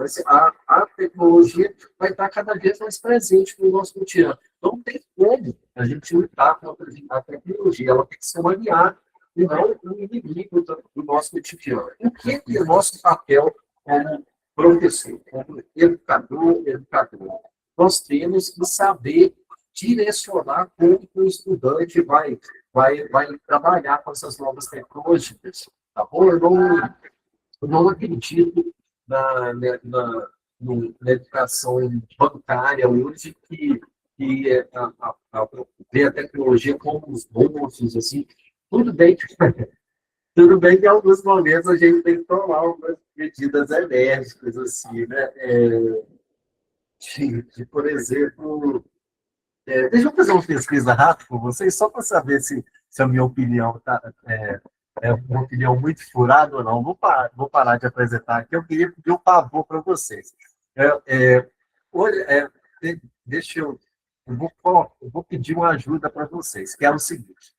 A tecnologia vai estar cada vez mais presente no nosso cotidiano. Não tem como a gente lutar contra a tecnologia, ela tem que ser uma aliada e não um inimigo do nosso cotidiano. O que é o nosso papel como professor, como educador, educadora? Nós temos que saber direcionar como o estudante vai trabalhar com essas novas tecnologias. Tá bom? Eu não acredito na educação bancária hoje que vê a tecnologia como os monstros, assim. Tudo bem que tudo bem que em alguns momentos a gente tem que tomar algumas medidas enérgicas, assim, né? Por exemplo, deixa eu fazer uma pesquisa rápida com vocês, só para saber se a minha opinião é uma opinião muito furada ou não. Vou parar de apresentar aqui. Eu queria pedir um favor para vocês. Olha, deixa eu vou pedir uma ajuda para vocês, que é o seguinte.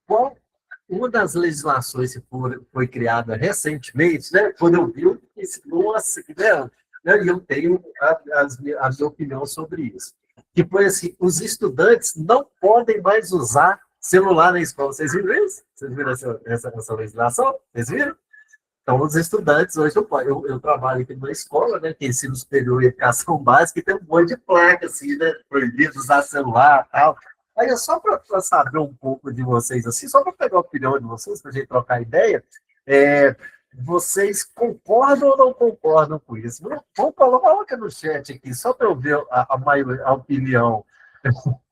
Qual uma das legislações que foi criada recentemente, né, quando eu vi, eu disse, nossa, eu tenho a minha opinião sobre isso. Que foi assim, os estudantes não podem mais usar celular na escola. Vocês viram isso? Vocês viram essa legislação? Vocês viram? Então, os estudantes, hoje eu trabalho aqui numa escola, né, que é ensino superior e educação básica, e tem um monte de placa, assim, né, proibido usar celular e tal. Aí, é só para saber um pouco de vocês, assim, só para pegar a opinião de vocês, para a gente trocar ideia, é, vocês concordam ou não concordam com isso? Vamos colocar no chat aqui, só para eu ver a opinião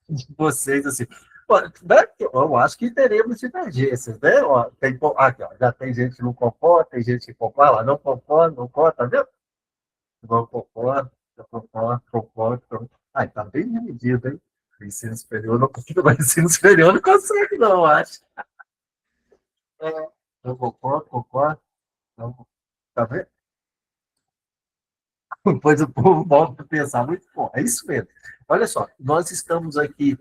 de vocês, assim. Pô, né, eu acho que teremos divergências, né? Ó, aqui, ó, já tem gente que não concorda, tem gente que concorda, não concorda, não concorda, tá vendo? Não concorda, não concorda, concorda. Ai, tá bem dividido, hein? O ensino superior não consegue, mas o ensino superior não consegue, não, acho. É, não concordo, concordo. Não, tá vendo? Pois o povo volta a pensar muito, bom, é isso mesmo. Olha só, nós estamos aqui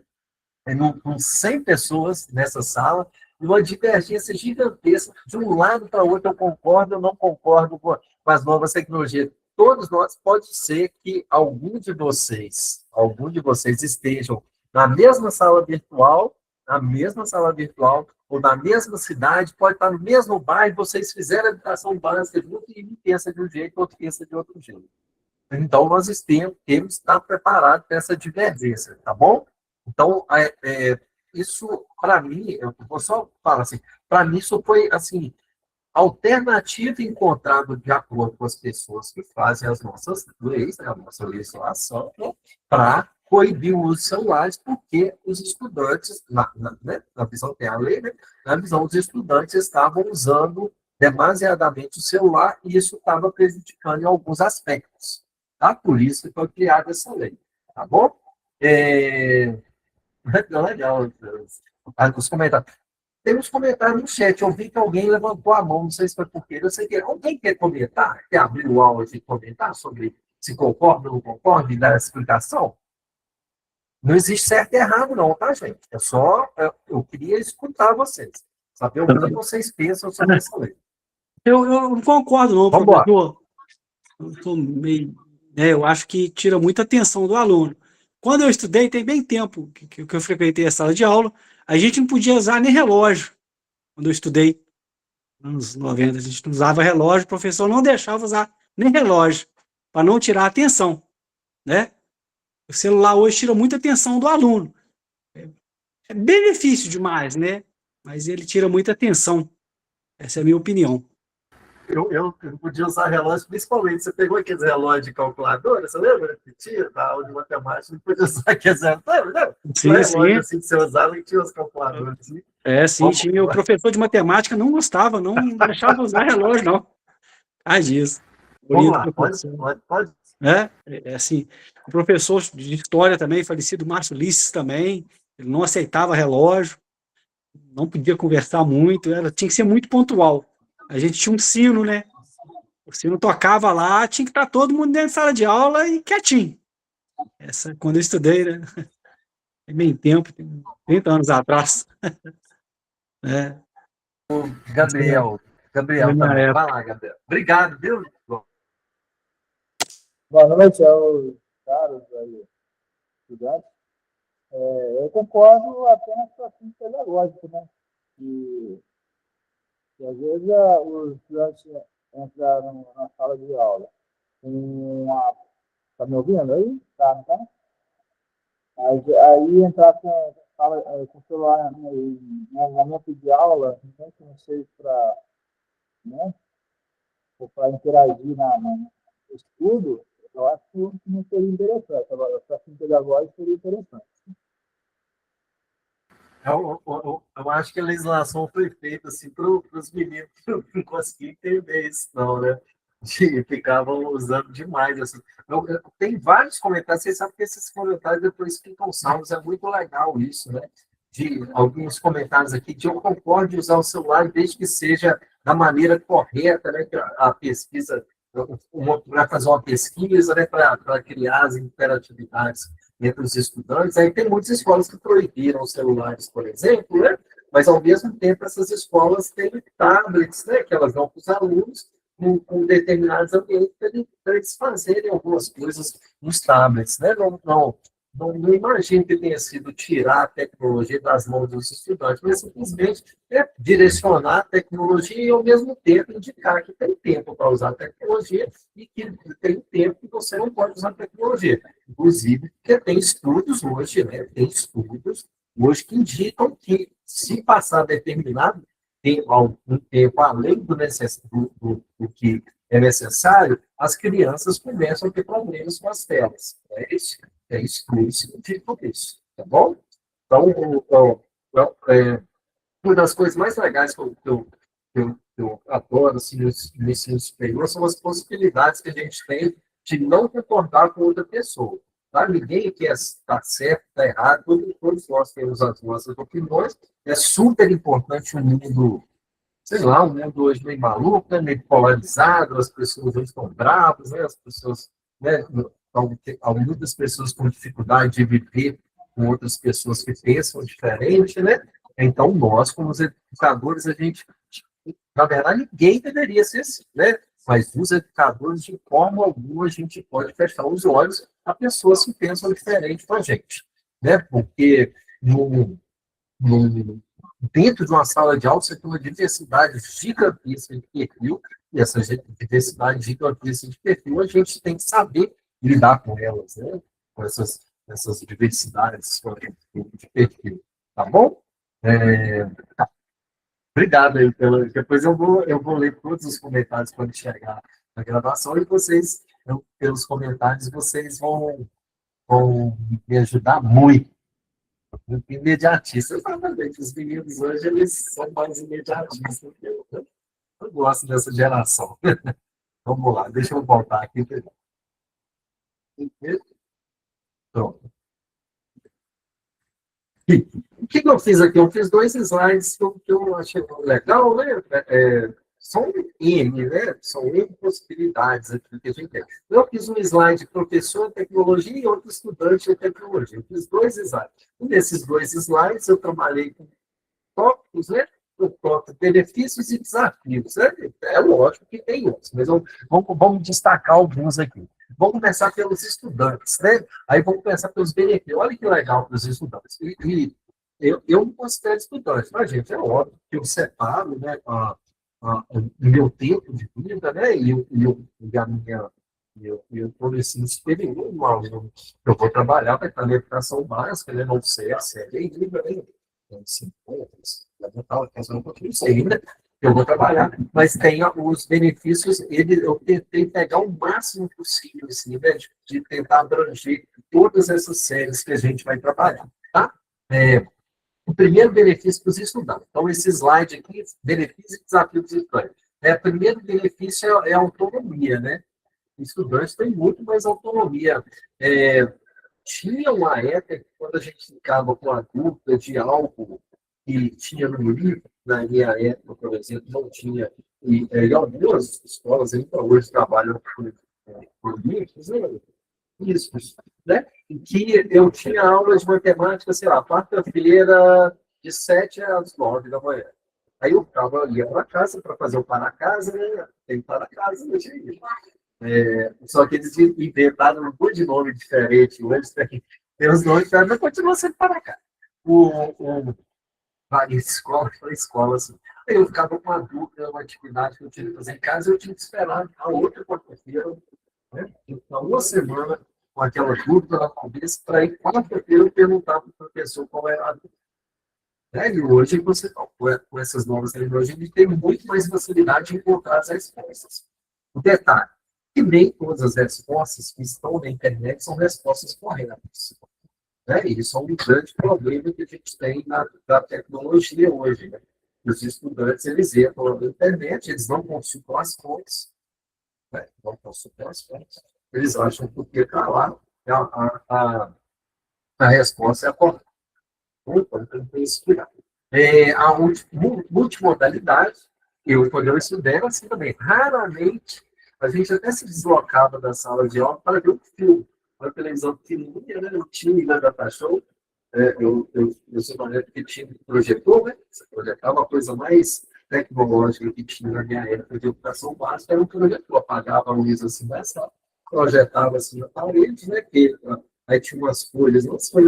com 100 pessoas nessa sala, e uma divergência gigantesca. De um lado para o outro, eu concordo, eu não concordo com as novas tecnologias. Todos nós, pode ser que algum de vocês estejam na mesma sala virtual, ou na mesma cidade, pode estar no mesmo bairro, vocês fizeram a educação básica junto e um pensa de um jeito, outro pensa de outro jeito. Então, nós temos que estar preparados para essa divergência, tá bom? Então, isso, para mim, eu vou só falar assim, para mim isso foi, assim, alternativa encontrada de acordo com as pessoas que fazem as nossas leis, né, a nossa legislação, né, para coibir o uso de celulares, porque os estudantes, né, na visão que tem a lei, né, na visão dos estudantes estavam usando demasiadamente o celular e isso estava prejudicando em alguns aspectos. Tá? Por isso que foi criada essa lei. Tá bom? Legal. Os comentários. Tem uns comentários no chat. Eu vi que alguém levantou a mão, não sei se foi porque. Eu sei que alguém quer comentar, quer abrir o áudio e comentar sobre se concorda ou não concorda e dar essa explicação? Não existe certo e errado, não, tá, gente? É só. Eu queria escutar vocês. Saber o que vocês pensam sobre essa lei. Eu não concordo, não, Vamos professor. Eu acho que tira muita atenção do aluno. Quando eu estudei, tem bem tempo que eu frequentei a sala de aula, a gente não podia usar nem relógio. Quando eu estudei, nos anos 90, a gente não usava relógio, o professor não deixava usar nem relógio, para não tirar a atenção, né? O celular hoje tira muita atenção do aluno. É benefício demais, né? Mas ele tira muita atenção. Essa é a minha opinião. Eu não podia usar relógio, principalmente. Você pegou aqueles relógios de calculadora, você lembra? Que tinha na aula de matemática, não podia usar aqueles relógios, não? Sim, relógio assim que você usava e tinha os calculadores. Assim. Sim, tinha. O professor de matemática não gostava, não deixava usar relógio, não. Disso. Vamos lá, pode. Assim, o professor de história também, falecido Márcio Ulisses também, ele não aceitava relógio, não podia conversar muito, tinha que ser muito pontual. A gente tinha um sino, né? O sino tocava lá, tinha que estar todo mundo dentro da sala de aula e quietinho. Quando eu estudei, né? Tem bem tempo, tem 30 anos atrás. Gabriel também. Vai lá, Gabriel. Obrigado, viu? Boa noite aos caros aí, estudantes. Eu concordo apenas com o fim pedagógico, né? E às vezes os estudantes entram na sala de aula Tá me ouvindo aí? Tá, não tá? Aí entrar com o celular no momento de aula, não sei para, né, para interagir no estudo, eu acho que não seria interessante. Agora, para fim pedagógico seria interessante. Eu acho que a legislação foi feita assim, para os meninos não conseguirem entender isso, não, né? Ficavam usando demais. Assim. Tem vários comentários, vocês sabem que esses comentários depois ficam salvos, é muito legal isso, né? De alguns comentários aqui, de eu concordo de usar o celular desde que seja da maneira correta, né? Que a pesquisa, para fazer uma pesquisa, né? Para criar as interatividades entre os estudantes. Aí tem muitas escolas que proibiram os celulares, por exemplo, né? Mas ao mesmo tempo essas escolas têm tablets, né? Que elas dão para os alunos, com determinados ambientes para eles fazerem algumas coisas nos tablets, né? Não imagino que tenha sido tirar a tecnologia das mãos dos estudantes, mas simplesmente direcionar a tecnologia e, ao mesmo tempo, indicar que tem tempo para usar a tecnologia e que tem tempo que você não pode usar a tecnologia. Inclusive, porque tem estudos hoje, né? Tem estudos hoje que indicam que, se passar determinado algum tempo além do que é necessário, as crianças começam a ter problemas com as telas. É estudo científico isso, tá bom? Então, uma das coisas mais legais que eu adoro assim, no ensino superior são as possibilidades que a gente tem de não concordar com outra pessoa. Tá? Ninguém quer estar certo, está errado, todos nós temos as nossas opiniões. É super importante o mundo, sei lá, o mundo hoje meio maluco, né, meio polarizado, as pessoas hoje estão bravas, né, as pessoas, né, há muitas pessoas com dificuldade de viver com outras pessoas que pensam diferente, né? Então, nós, como os educadores, a gente, na verdade, ninguém deveria ser assim, né? Mas os educadores, de forma alguma, a gente pode fechar os olhos a pessoas que pensam diferente da gente, né? Porque no, dentro de uma sala de aula, você tem uma diversidade gigantesca de perfil, e essa diversidade gigantesca de perfil, a gente tem que saber lidar com elas, né? Com essas diversidades de perfil, tá bom? Tá. Obrigado aí depois eu vou ler todos os comentários quando chegar na gravação, e vocês, pelos comentários, vocês vão me ajudar muito. Imediatista, exatamente. Os meninos hoje, eles são mais imediatistas do que eu. Eu gosto dessa geração. Vamos lá, deixa eu voltar aqui. Pronto. O que eu fiz aqui? Eu fiz 2 slides que eu achei legal, né? São N, né? São N possibilidades aqui que a gente tem. Eu fiz um slide professor de tecnologia e outro estudante de tecnologia. Eu fiz 2 slides. E nesses 2 slides eu trabalhei com tópicos, né? O tópico benefícios e desafios. Né? É lógico que tem outros, mas vamos destacar alguns aqui. Vamos começar pelos estudantes, né? Aí vamos começar pelos benefícios. Olha que legal para os estudantes. Eu não considero estudante, mas, gente, é óbvio que eu separo, né, o meu tempo de vida, né, e a minha. Eu estou no ensino superior, eu vou trabalhar para estar na educação básica, né, não sei, a série ainda, né? Não sei ainda, eu vou trabalhar, mas tem os benefícios, eu tentei pegar o máximo possível, assim, né, de tentar abranger todas essas séries que a gente vai trabalhar, tá? O primeiro benefício para os estudantes. Então, esse slide aqui, benefício e desafio dos estudantes. O primeiro benefício é a autonomia, né? Estudantes têm muito mais autonomia. Tinha uma época, quando a gente ficava com a dúvida de algo que tinha no livro, na minha época, por exemplo, não tinha, e algumas escolas ainda hoje trabalham por livros, né? Isso, né? Em que eu tinha aula de matemática, sei lá, quarta-feira, de 7 às 9 da manhã. Aí eu ia para casa para fazer o para-casa, né? Tem para-casa, não tinha isso. Só que eles inventaram um monte de nome diferente. Hoje tem os nomes diferentes, mas continua sendo para-casa. Várias escolas, assim. Aí eu ficava com a dúvida, uma atividade que eu tinha que fazer em casa, eu tinha que esperar a outra quarta-feira, né? Então, uma semana com aquela dúvida na cabeça, para ir quarta-feira perguntar para o professor qual era a dúvida. Né? E hoje, com essas novas tecnologias, a gente tem muito mais facilidade de encontrar as respostas. O detalhe, que nem todas as respostas que estão na internet são respostas corretas. Né? E isso é um grande problema que a gente tem na tecnologia hoje. Né? Os estudantes, eles entram na internet, eles não consultam as fontes, né? Não consultam as fontes. Eles acham que o que está lá, a resposta é a correta. Então, tem que explicar. A multimodalidade, quando eu estudei, era assim também. Raramente, a gente até se deslocava da sala de aula para ver um filme. Uma televisão pequenininha, né? Eu tinha na Data Show. Eu sou uma época que tinha projetor, né? Você projetava uma coisa mais tecnológica que tinha na minha época de educação básica era um projetor. Apagava a luz assim da sala, projetava assim na parede, né? Aí tinha umas folhas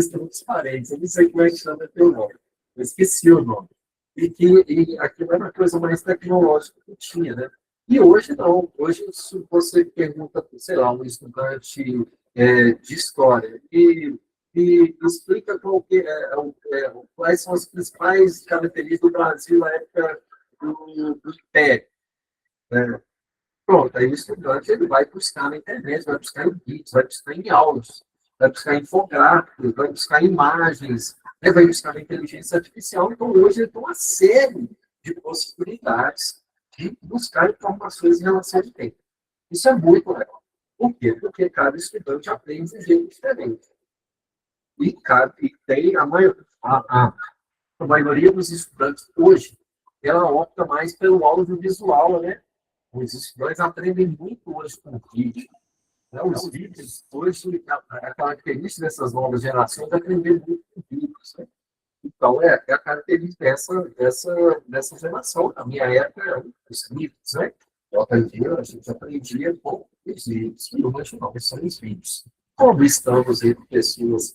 transparentes, eu não sei como é que chama teu nome, eu esqueci o nome. E aquilo era a coisa mais tecnológica que tinha, né? E hoje não, hoje se você pergunta, sei lá, um estudante de história e explica quais são as principais características do Brasil na época do Império, né? Pronto, aí o estudante ele vai buscar na internet, vai buscar em vídeos, vai buscar em áudios, vai buscar em infográficos, vai buscar em imagens, né? Vai buscar na inteligência artificial. Então, hoje, ele tem uma série de possibilidades de buscar informações em relação ao tempo. Isso é muito legal. Por quê? Porque cada estudante aprende de um jeito diferente. E tem a maioria dos estudantes hoje, ela opta mais pelo audiovisual, né? Os estudantes aprendem muito hoje com vídeo. Né? Os vídeos, hoje, a característica dessas novas gerações é aprender muito com vídeos. Né? Então, é a característica dessa geração. Na minha época, os livros, né? Eu aprendia, a gente aprendia com os vídeos. E hoje não, são os vídeos. Como estamos entre pessoas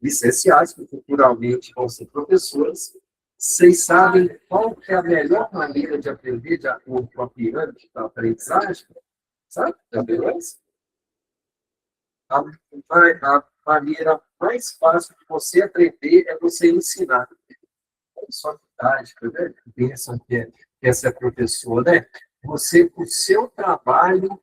licenciadas, que futuramente vão ser professoras, vocês sabem qual que é a melhor maneira de aprender de acordo com a pirâmide da aprendizagem? Sabe? Da beleza? A maneira mais fácil de você aprender é você ensinar. Só didática, né? Pensam que essa é a professora, né? O seu trabalho,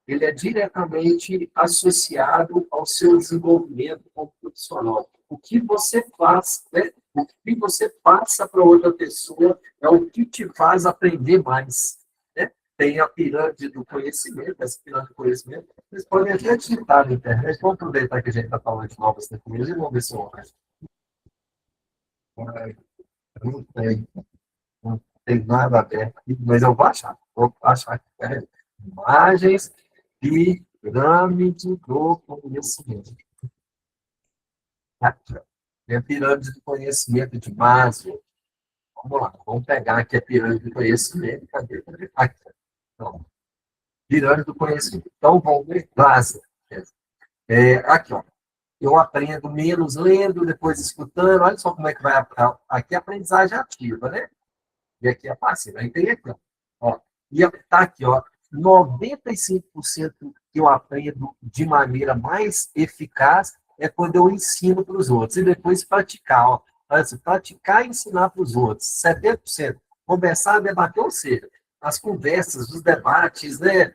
ele é diretamente associado ao seu desenvolvimento como profissional. O que você faz, né? O que você passa para outra pessoa é o que te faz aprender mais. Né? Tem a pirâmide do conhecimento, essa pirâmide do conhecimento. Vocês podem até digitar na internet. Vamos aproveitar que a gente está falando de novas tecnologias e vamos ver se eu acho. Não tem nada aberto aqui, mas eu vou achar. Vou achar aqui. Imagens pirâmide do conhecimento. Aqui, ó. Tem a pirâmide do conhecimento de Maslow. Vamos lá, vamos pegar aqui a pirâmide do conhecimento. Cadê? Aqui. Então, pirâmide do conhecimento. Então, vamos ver Maslow. Aqui, ó. Eu aprendo menos lendo, depois escutando. Olha só como é que vai. Aqui é a aprendizagem ativa, né? E aqui é passiva. Aí tem aqui, ó. E está aqui, ó. 95% que eu aprendo de maneira mais eficaz é quando eu ensino para os outros. E depois praticar, ó. Praticar e ensinar para os outros. 70%. Conversar, debater, ou seja, as conversas, os debates, né?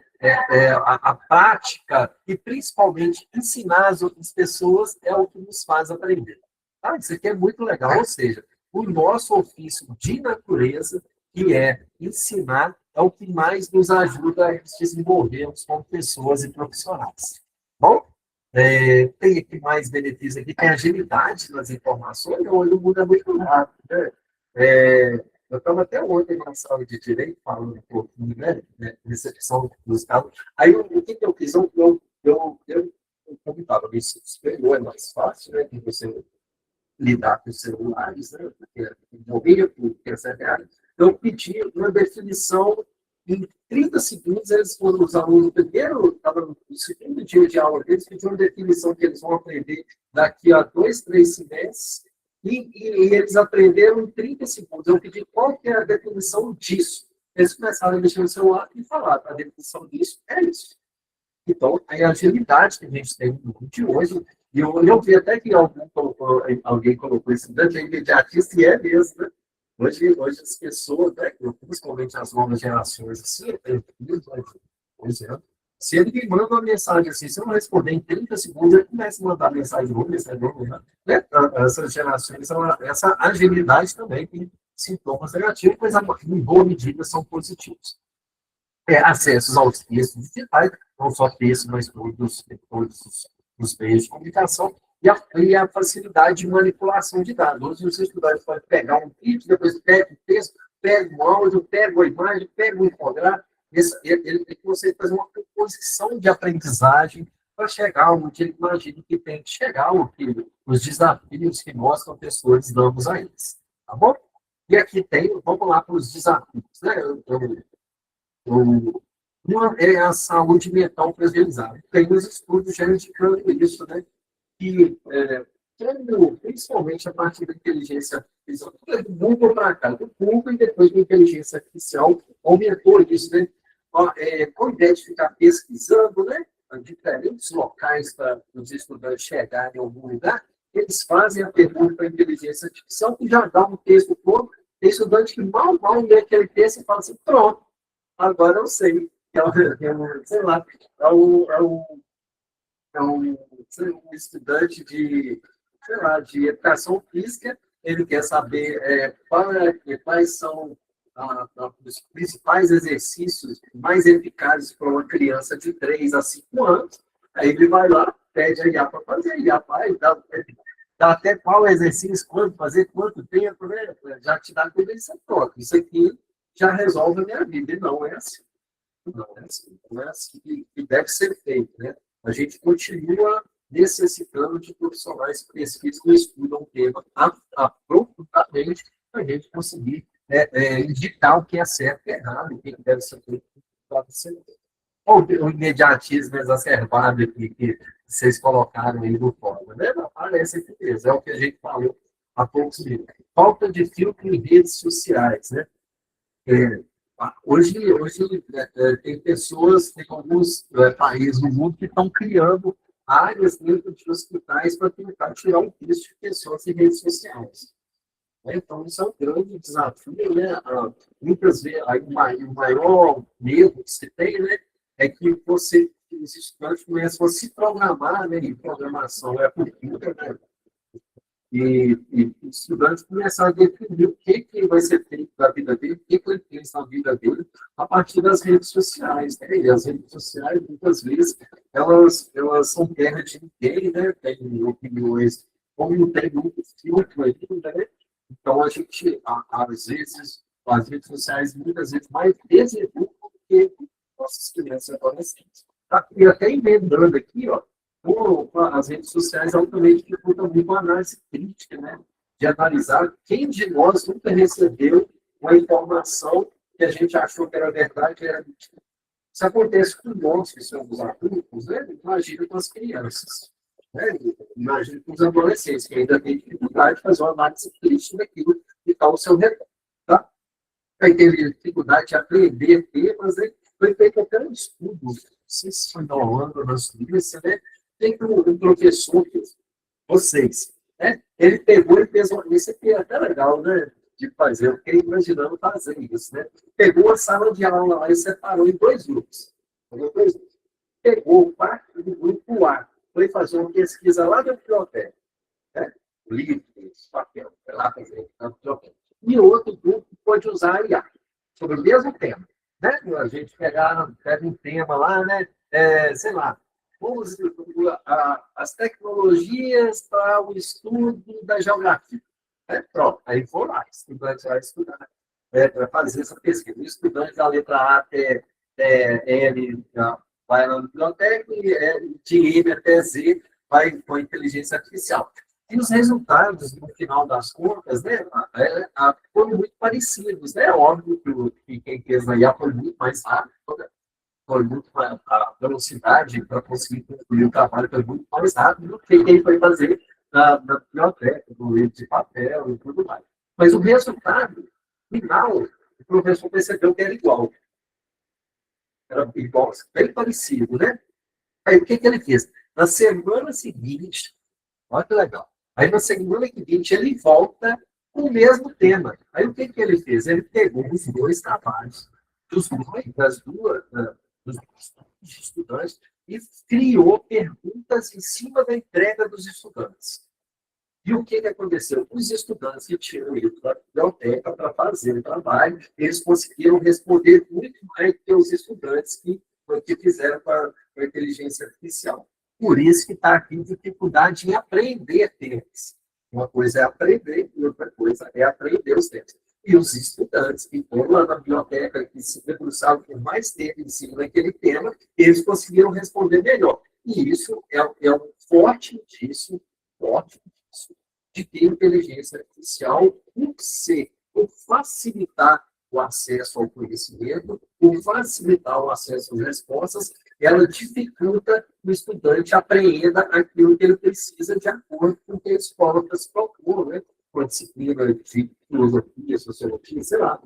A prática e principalmente ensinar as outras pessoas é o que nos faz aprender. Tá? Isso aqui é muito legal, ou seja, o nosso ofício de natureza, que é ensinar, é o que mais nos ajuda a desenvolvermos como pessoas e profissionais. Bom, tem aqui mais benefícios aqui, tem agilidade nas informações, hoje o mundo é muito rápido. Né? Eu estava até ontem na sala de direito, falando um pouquinho, né, recepção dos casos. Aí, o que eu fiz? Eu estava me superior, é mais fácil, né, que você lidar com os celulares, né, porque morria por terceira área. Eu pedi uma definição em 30 segundos, eles foram os alunos, primeiro, estava no segundo dia de aula deles, pediram uma definição que eles vão aprender daqui a 2, 3 semestres, e eles aprenderam em 30 segundos. Eu pedi qual que é a definição disso. Eles começaram a mexer no celular e falaram, a definição disso é isso. Então, a agilidade que a gente tem no mundo de hoje, e eu vi até que alguém colocou esse dano imediatista, e é mesmo, né? Hoje as pessoas, né, principalmente as novas gerações, assim, se ele me manda uma mensagem assim, se eu não responder em 30 segundos, ele começa a mandar mensagem novo, né? Essas gerações, essa agilidade também tem sintomas negativos, mas em boa medida são positivos. Acessos aos textos digitais, não só textos, mas todos os meios de comunicação, e a facilidade de manipulação de dados. Hoje, os estudantes podem pegar um vídeo, depois pega o texto, pega o áudio, pega a imagem, pega o infográfico, ele consegue fazer uma composição de aprendizagem para chegar onde ele imagina que tem que chegar, os desafios que nós, professores, damos a eles. Tá bom? E aqui tem, vamos lá para os desafios, né? Uma é a saúde mental preservada. Tem os estudos já indicando isso, né? Que, principalmente a partir da inteligência artificial, do Google para cá, do Google e depois da inteligência artificial, aumentou isso, né? Com a ideia de ficar pesquisando, né? Diferentes locais para os estudantes chegarem a algum lugar, eles fazem a pergunta para a inteligência artificial que já dá um texto todo, tem estudante que mal lê aquele texto e fala assim, pronto, agora eu sei. Sei lá, um estudante de, sei lá, de educação física, ele quer saber quais são os principais exercícios mais eficazes para uma criança de 3 a 5 anos. Aí ele vai lá, pede a IA para fazer, a IA faz, dá até qual exercício, quando fazer, quanto tempo, né? Já te dá tudo isso, pronto. Isso aqui já resolve a minha vida. E não é assim. Não é assim que deve ser feito, né? A gente continua necessitando de profissionais que pesquisam e estudam o tema aprofundadamente para a gente conseguir indicar o que é certo e errado, o que deve ser feito. Olha o imediatismo exacerbado aqui que vocês colocaram aí no fórum, né? Parece aqui mesmo, é o que a gente falou há poucos minutos. Falta de filtro em redes sociais, né? Hoje tem pessoas, tem alguns países no mundo que estão criando áreas dentro de hospitais para tentar tirar um vício de pessoas em redes sociais. Então, isso é um grande desafio, né? Muitas vezes, aí, o maior medo que se tem, né, é que os estudantes começam a se programar, né? E programação é cultura, né? E os estudantes começaram a definir o que vai ser feito da vida dele, o que ele pensa na vida dele, a partir das redes sociais. Né? E as redes sociais, muitas vezes, elas são terra de ninguém, né? Tem opiniões, como não tem muito filtro ainda, né? Então, a gente, às vezes, as redes sociais, muitas vezes, mais deseducam do que nossas crianças e adolescentes. Tá? E até emendando aqui, ó, as redes sociais altamente dificultam muito a análise crítica, né? De analisar quem de nós nunca recebeu uma informação que a gente achou que era verdade e era mentira. Isso acontece com nós, que somos adultos, né? Imagina com as crianças. Né? Imagina com os adolescentes, que ainda têm dificuldade de fazer uma análise crítica daquilo que está ao seu redor. Tá? Aí teve dificuldade de aprender temas, né? Foi feito até um estudo, não sei se foi na Holanda ou na Suíça, né? Tem um professor, vocês, né? Ele pegou e fez isso aqui é até legal, né? De fazer, eu fiquei imaginando fazer isso, né? Pegou a sala de aula lá e separou em 2 grupos. Pegou parte do grupo A, foi fazer uma pesquisa lá da biblioteca, né? Livros, papel, foi lá fazer na biblioteca. E outro grupo pode usar a IA, sobre o mesmo tema, né? A gente pega um tema lá, né? Sei lá, as tecnologias para o estudo da geografia. Pronto, aí vou lá, estudante vai estudar, para fazer essa pesquisa. O estudante da letra A até L vai na biblioteca e de M até Z vai com a inteligência artificial. E os resultados, no final das contas, né, foram muito parecidos. Né? Óbvio que quem fez a IA foi muito mais rápido, né? Foi muito mais, a velocidade para conseguir concluir o trabalho foi muito mais rápido do que quem foi fazer na biblioteca, no livro de papel e tudo mais. Mas o resultado final, o professor percebeu que era igual. Era igual, bem parecido, né? Aí o que ele fez? Na semana seguinte, olha que legal. Aí na semana seguinte ele volta com o mesmo tema. Aí o que ele fez? Ele pegou os 2 trabalhos das duas dos estudantes e criou perguntas em cima da entrega dos estudantes. E o que aconteceu? Os estudantes que tinham ido para a biblioteca para fazer o trabalho, eles conseguiram responder muito mais do que os estudantes que fizeram para a inteligência artificial. Por isso que está aqui dificuldade em aprender temas. Uma coisa é aprender e outra coisa é aprender os temas. E os estudantes que foram lá na biblioteca, que se debruçaram por mais tempo em cima daquele tema, eles conseguiram responder melhor. E isso é um forte indício de que a inteligência artificial, por ser por facilitar o acesso ao conhecimento, por facilitar o acesso às respostas, ela dificulta o estudante apreenda aquilo que ele precisa de acordo com o que a escola está se propondo, né? Com a disciplina de filosofia, sociologia, sei lá,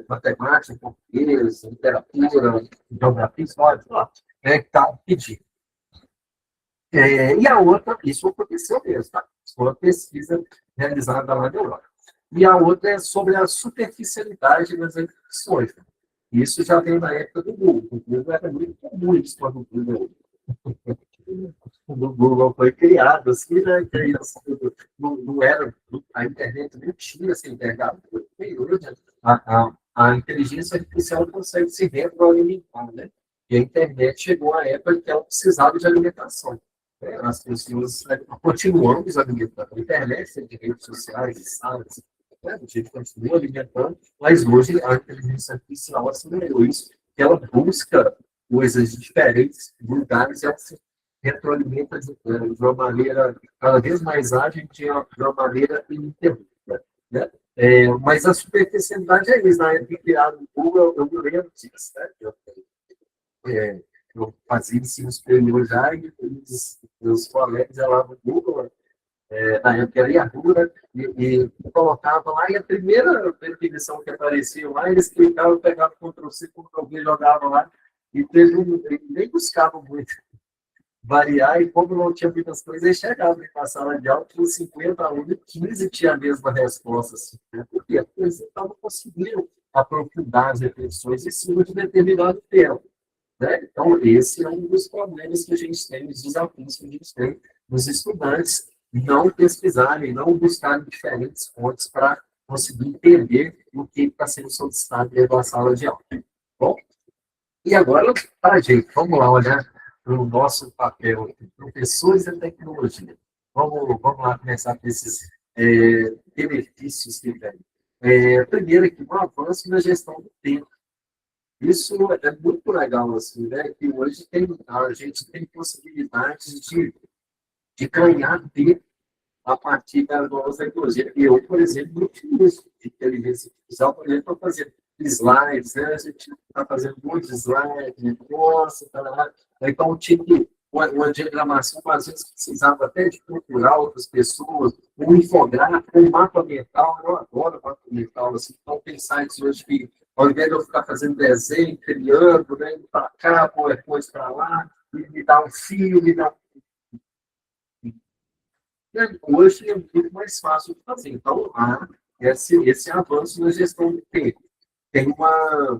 matemática, português, literatura, geografia, história, sei lá, que está pedindo. E a outra, isso aconteceu mesmo, tá? Isso foi uma pesquisa realizada lá na Europa. E a outra é sobre a superficialidade das informações. Isso já veio na época do Google. O Google era muito comum isso quando o Google foi criado, assim, né? Não era, a internet não tinha essa internet. A inteligência artificial consegue se retroalimentar, né? E a internet chegou à época que ela precisava de alimentação. As pessoas continuamos alimentando. A internet, de redes sociais, de salas, a gente continua alimentando, mas hoje a inteligência artificial acelerou isso, que ela busca coisas de diferentes lugares e ela se retroalimenta de uma maneira cada vez mais ágil, de uma maneira ininterrupta. Né? Mas a superficialidade é isso. Na época que criaram o Google, eu me lembro disso. Né? Eu fazia ensino superior já e os colegas lá no Google, na época era Yahoo, né? E colocava lá, e a primeira definição que aparecia lá, eles clicavam, pegavam Ctrl+C, Ctrl+V, jogavam lá, e nem buscavam muito variar, e como não tinha muitas coisas, eles chegavam na sala de aula, tinha 50 alunos, 15 tinha a mesma resposta. Assim, né? Por quê? Porque eles estavam conseguindo aprofundar as reflexões em cima de determinado tema. Né? Então, esse é um dos problemas que a gente tem, os desafios que a gente tem nos estudantes, não pesquisarem, não buscarem diferentes fontes para conseguir entender o que está sendo solicitado dentro da sala de aula. Bom, e agora, tá, gente, vamos lá olhar para o nosso papel, professores e tecnologia. Vamos lá começar com esses benefícios que tem. Primeiro aqui, um avanço na gestão do tempo. Isso é muito legal, assim, né? Que hoje a gente tem possibilidades de ganhar tempo a partir das novas tecnologias. Eu, por exemplo, não utilizo de inteligência artificial, por exemplo, para fazer slides, né? A gente está fazendo muitos slides, nossa, tá lá. Então, uma diagramação, às vezes precisava até de procurar outras pessoas, um infográfico, um mapa mental. Eu adoro mapa mental, assim. Então, tem sites hoje que, ao invés de eu ficar fazendo desenho, criando, né, indo para cá, depois para lá, me dá um fio, me dá hoje é muito mais fácil de fazer. Então, há esse avanço na gestão do tempo. Tem uma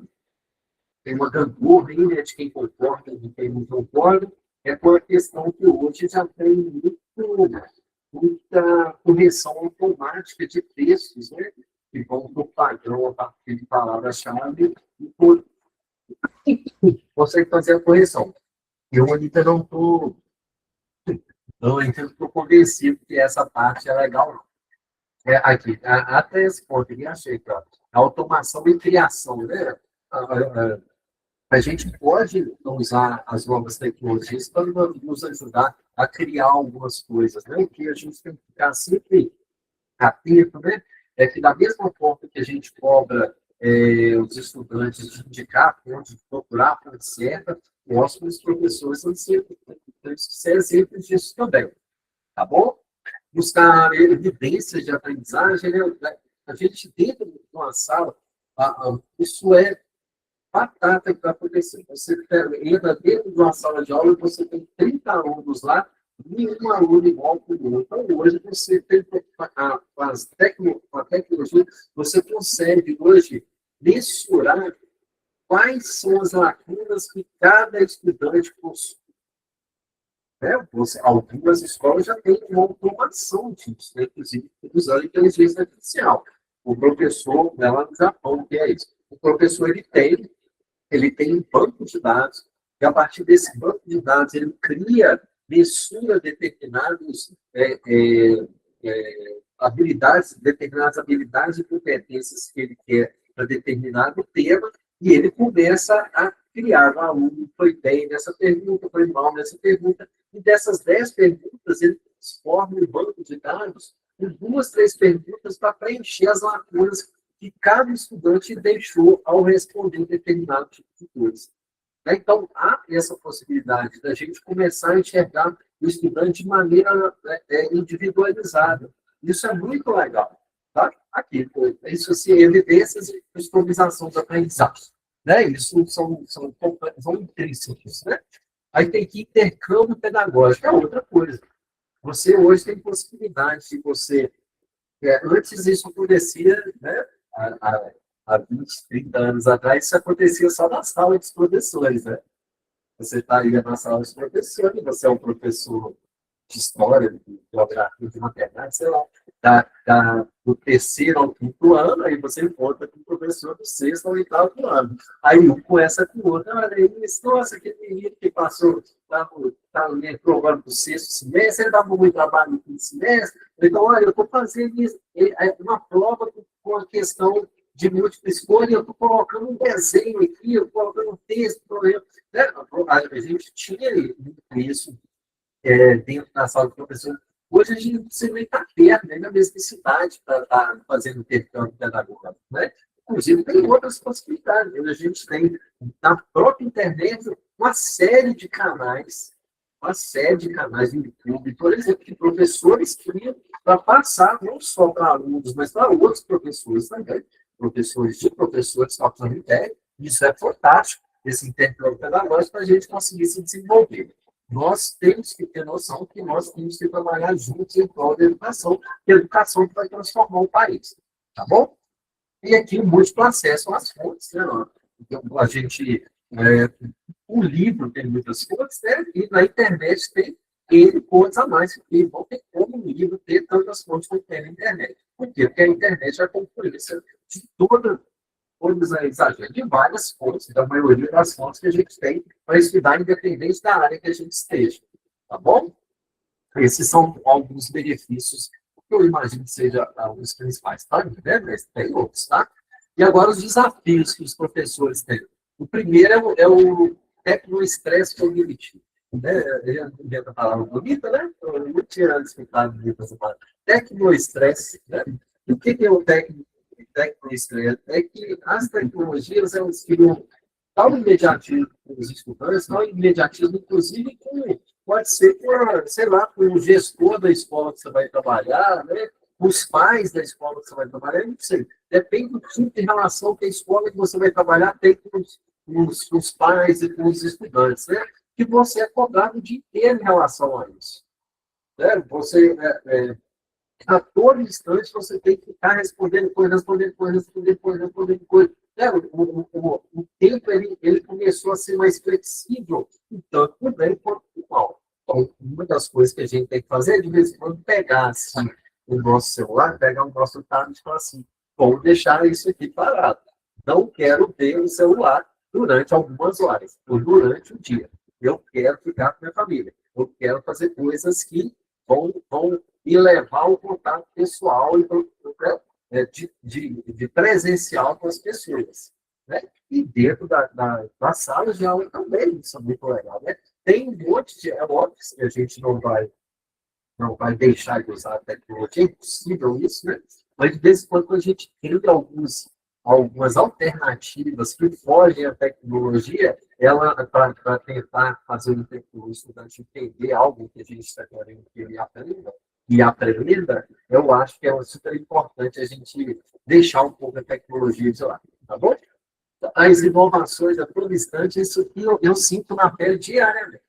gangorra aí, né, de quem concorda e de quem não concorda, com a questão que hoje já tem muita correção automática de textos, né, que vão para o padrão a partir de palavra-chave e consegue fazer a correção. Eu ainda não estou convencido que essa parte é legal, não. Aqui, até esse ponto, eu achei que a automação e criação, né? A gente pode usar as novas tecnologias para nos ajudar a criar algumas coisas, né? O que a gente tem que ficar sempre atento, né? É que da mesma forma que a gente cobra os estudantes de indicar fonte, de procurar a fonte certa, nós, como os professores, temos que ser exemplos disso também, tá bom? Buscar evidências de aprendizagem, né? A gente dentro de uma sala, isso é batata que está acontecendo. Você entra dentro de uma sala de aula e você tem 30 alunos lá, nenhum aluno igual para o outro. Então, hoje, você tem a tecnologia, você consegue hoje mensurar quais são as lacunas que cada estudante possui. Algumas escolas já têm uma automação disso, né? Inclusive usando inteligência artificial. O professor, lá no Japão, que é isso? O professor, ele tem um banco de dados, e a partir desse banco de dados, ele mensura determinadas habilidades e competências que ele quer para determinado tema, e ele começa a criar um aluno foi bem nessa pergunta, foi mal nessa pergunta, e dessas 10 perguntas, ele transforma um banco de dados em 2, 3 perguntas para preencher as lacunas que cada estudante deixou ao responder determinado tipo de coisa. Né? Então, há essa possibilidade da gente começar a enxergar o estudante de maneira individualizada. Isso é muito legal. Tá? Aqui, isso assim, evidências e customização da aprendizagem. Né? Isso são intrínsecos. Né? Aí tem que intercâmbio pedagógico, é outra coisa. Você hoje tem possibilidade de você... antes isso acontecia, né? Há 20, 30 anos atrás, isso acontecia só na sala dos professores. Né? Você estaria na sala dos professores, você é um professor de história, de geografia, de matemática, sei lá, do terceiro ao quinto ano, aí você encontra com o professor do sexto ao oitavo ano. Aí um conhece com o outro, olha aí, nossa, aquele menino que passou, está provando do sexto semestre, ele dá muito trabalho no quinto semestre, então, olha, eu estou fazendo uma prova com a questão de múltipla escolha, eu estou colocando um desenho aqui, eu estou colocando um texto, né? A gente tinha isso dentro da sala do professor. Hoje a gente não precisa nem estar perto, nem na mesma cidade para estar fazendo intercâmbio pedagógico. Né? Inclusive, tem outras possibilidades. A gente tem, na própria internet, uma série de canais no YouTube, por exemplo, que professores criam para passar não só para alunos, mas para outros professores também, professores de professores que estão ideia. Isso é fantástico, esse intercâmbio pedagógico, para a gente conseguir se desenvolver. Nós temos que ter noção que nós temos que trabalhar juntos em prol da educação, que a educação vai transformar o país. Tá bom? E aqui o múltiplo acesso às fontes. Né? Então, a gente, o livro tem muitas fontes, né? E na internet tem N fontes a mais, porque não tem como o livro ter tantas fontes como tem na internet. Por quê? Porque a internet é a concorrência de todas exagero de várias fontes, da maioria das fontes que a gente tem para estudar, independente da área que a gente esteja. Tá bom? Esses são alguns benefícios que eu imagino que sejam os principais, tá? Mas tem outros, tá? E agora os desafios que os professores têm. O primeiro é o tecnoestresse cognitivo. Né? Eu invento a palavra bonita, né? Eu não tinha escutado bonita essa palavra. Tecnoestresse, né? O que é o tecnoestresse? É que as tecnologias, elas criam tal imediatismo com os estudantes, tal imediatismo, inclusive, pode ser por, sei lá, por um gestor da escola que você vai trabalhar, né? Os pais da escola que você vai trabalhar, não sei. Depende do tipo de relação que a escola que você vai trabalhar tem com os pais e com os estudantes, né? Que você é cobrado o dia inteiro em relação a isso. Né? Você, a todo instante, você tem que ficar respondendo coisa. Né? O tempo ele começou a ser mais flexível, tanto por bem quanto por mal. Então, uma das coisas que a gente tem que fazer é, de vez em quando, pegar assim, o nosso celular, pegar o nosso tablet e falar assim, vou deixar isso aqui parado. Não quero ver o celular durante algumas horas, ou durante o dia. Eu quero ficar com a minha família. Eu quero fazer coisas que vão me levar ao contato pessoal e de presencial com as pessoas. Né? E dentro da sala de aula também, isso é muito legal. Né? Tem um monte de... É óbvio que a gente não vai deixar de usar a tecnologia, é impossível isso, né? Mas de vez em quando a gente cria algumas alternativas que fogem à tecnologia, ela para tentar fazer o estudante entender algo que a gente está querendo que ele aprenda, eu acho que é super importante a gente deixar um pouco a tecnologia de lado, tá bom? As inovações a todo instante, isso que eu sinto na pele diariamente.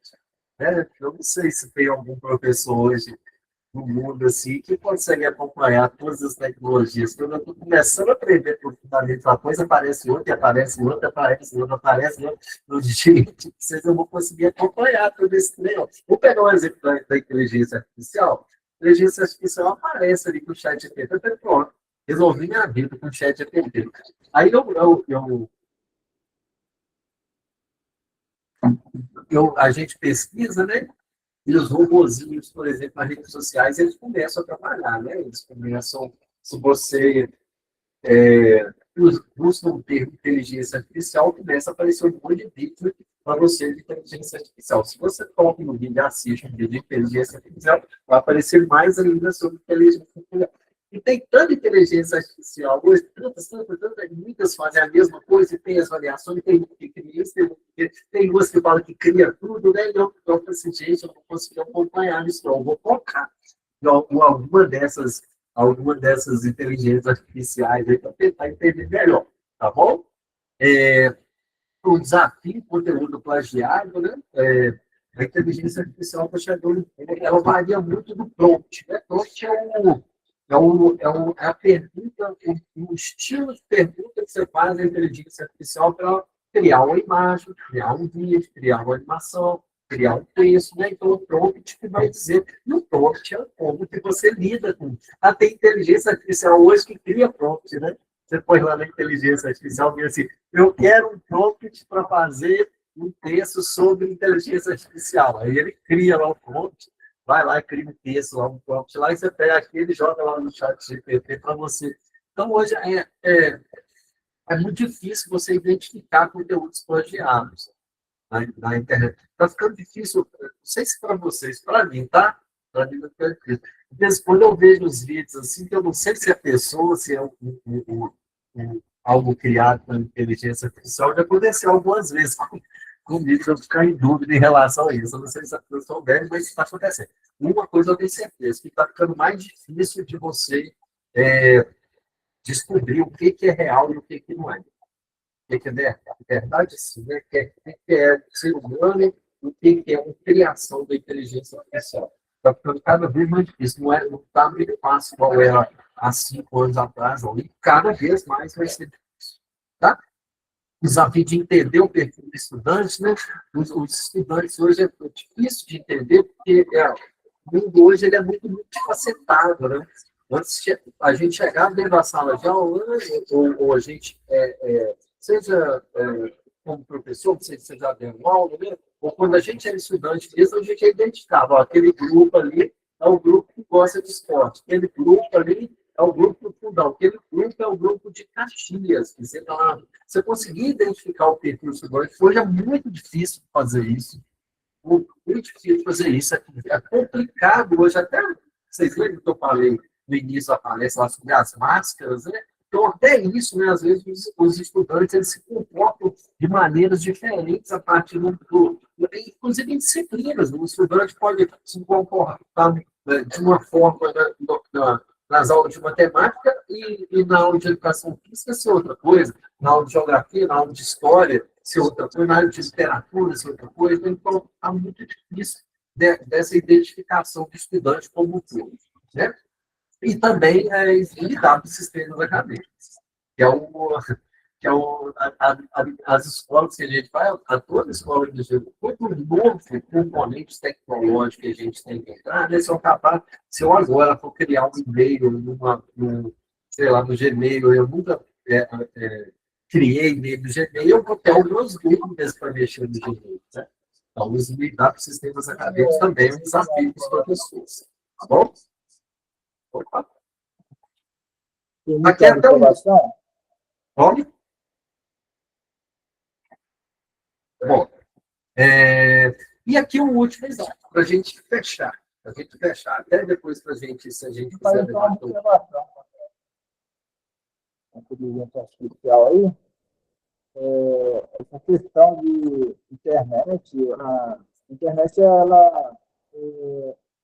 Né? Eu não sei se tem algum professor hoje no mundo assim, que consegue acompanhar todas as tecnologias. Quando eu estou começando a aprender profundamente uma coisa, aparece outra, no gente, vocês não vão conseguir acompanhar todo esse trem. Vou pegar um exemplo da inteligência artificial. A inteligência artificial aparece ali com o chat GPT, até pronto. Resolvi minha vida com o chat GPT. Aí a gente pesquisa, né? E os robozinhos, por exemplo, nas redes sociais, eles começam a trabalhar, né? Eles começam, se você busca um termo de inteligência artificial, começa a aparecer um monte de vídeo para você de inteligência artificial. Se você toca no vídeo e assiste um vídeo de inteligência artificial, vai aparecer mais ainda sobre inteligência artificial. E tem tanta inteligência artificial hoje, muitas fazem a mesma coisa, e tem as variações, tem um que cria isso, tem umas que falam que cria tudo, né? Eu falei assim, gente, eu não consigo acompanhar isso, não. Eu vou focar em alguma dessas inteligências artificiais aí para tentar entender melhor, tá bom? O desafio, conteúdo plagiado, né? A inteligência artificial está chegando, ela varia muito do prompt, né? Prompt é a pergunta, o estilo de pergunta que você faz à inteligência artificial para criar uma imagem, criar um vídeo, criar uma animação, criar um texto, né? Então, o prompt que vai dizer, e o prompt é como que você lida com. Até inteligência artificial hoje que cria prompt, né? Você põe lá na inteligência artificial e assim, eu quero um prompt para fazer um texto sobre inteligência artificial. Aí ele cria lá o prompt, vai lá e cria um texto lá, um prompt lá, e você pega aquele e joga lá no chat GPT para você. Então, hoje é muito difícil você identificar conteúdos plagiados na internet. Está ficando difícil, não sei se para vocês, para mim, tá? Para mim não é difícil. De vez em quando eu vejo os vídeos assim, que eu não sei se é pessoa, se é algo criado pela inteligência artificial, já aconteceu algumas vezes comigo, eu ficar em dúvida em relação a isso. Eu não sei se a pessoa deve, mas isso está acontecendo. Uma coisa eu tenho certeza, que está ficando mais difícil de você descobrir o que é real e o que não é. O que é verdade, sim, né? O que é ser humano, o que é uma criação da inteligência artificial. Está ficando cada vez mais difícil. Não está muito fácil igual era há 5 anos atrás, não. E cada vez mais vai ser difícil. Tá? O desafio de entender o perfil do estudante, né? Os estudantes hoje é difícil de entender, porque o mundo hoje ele é muito multifacetado, né? Antes a gente chegava dentro da sala de aula, né? ou a gente seja como professor, você já deu aula, né? Ou quando a gente era estudante mesmo, a gente identificava, ó, aquele grupo ali é o grupo que gosta de esporte, aquele grupo ali é o grupo do fundão, aquele grupo é o grupo de Caxias, que você conseguia identificar o perfil do estudante. Hoje é muito difícil fazer isso, muito difícil fazer isso, é complicado hoje, até vocês lembram que eu falei no início da palestra lá sobre as máscaras, né? Então, até isso, né, às vezes, os estudantes eles se comportam de maneiras diferentes a partir inclusive em disciplinas. O estudante pode se comportar de uma forma nas aulas de matemática e na aula de educação física ser outra coisa, na aula de geografia, na aula de história ser outra coisa, na aula de literatura ser outra coisa. Então, está muito difícil dessa identificação do estudante como um todo, né? E também lidar com sistemas acadêmicos, que é as escolas que a gente vai, a toda escola de gênero, todo novo componente tecnológico que a gente tem que entrar, né, se eu agora for criar um e-mail sei lá, no Gmail, eu nunca criei e-mail no Gmail, eu vou ter algumas dúvidas para mexer no Gmail, né? Então, lidar com sistemas acadêmicos também é um desafio para os professores, tá bom? Opa. Tem muita Aqui é até informação. Bom, e aqui um último exemplo, para a gente fechar. Até depois para a gente, se a gente quiser Então, uma debater. observação com a inteligência artificial aí, essa questão de internet, a internet ela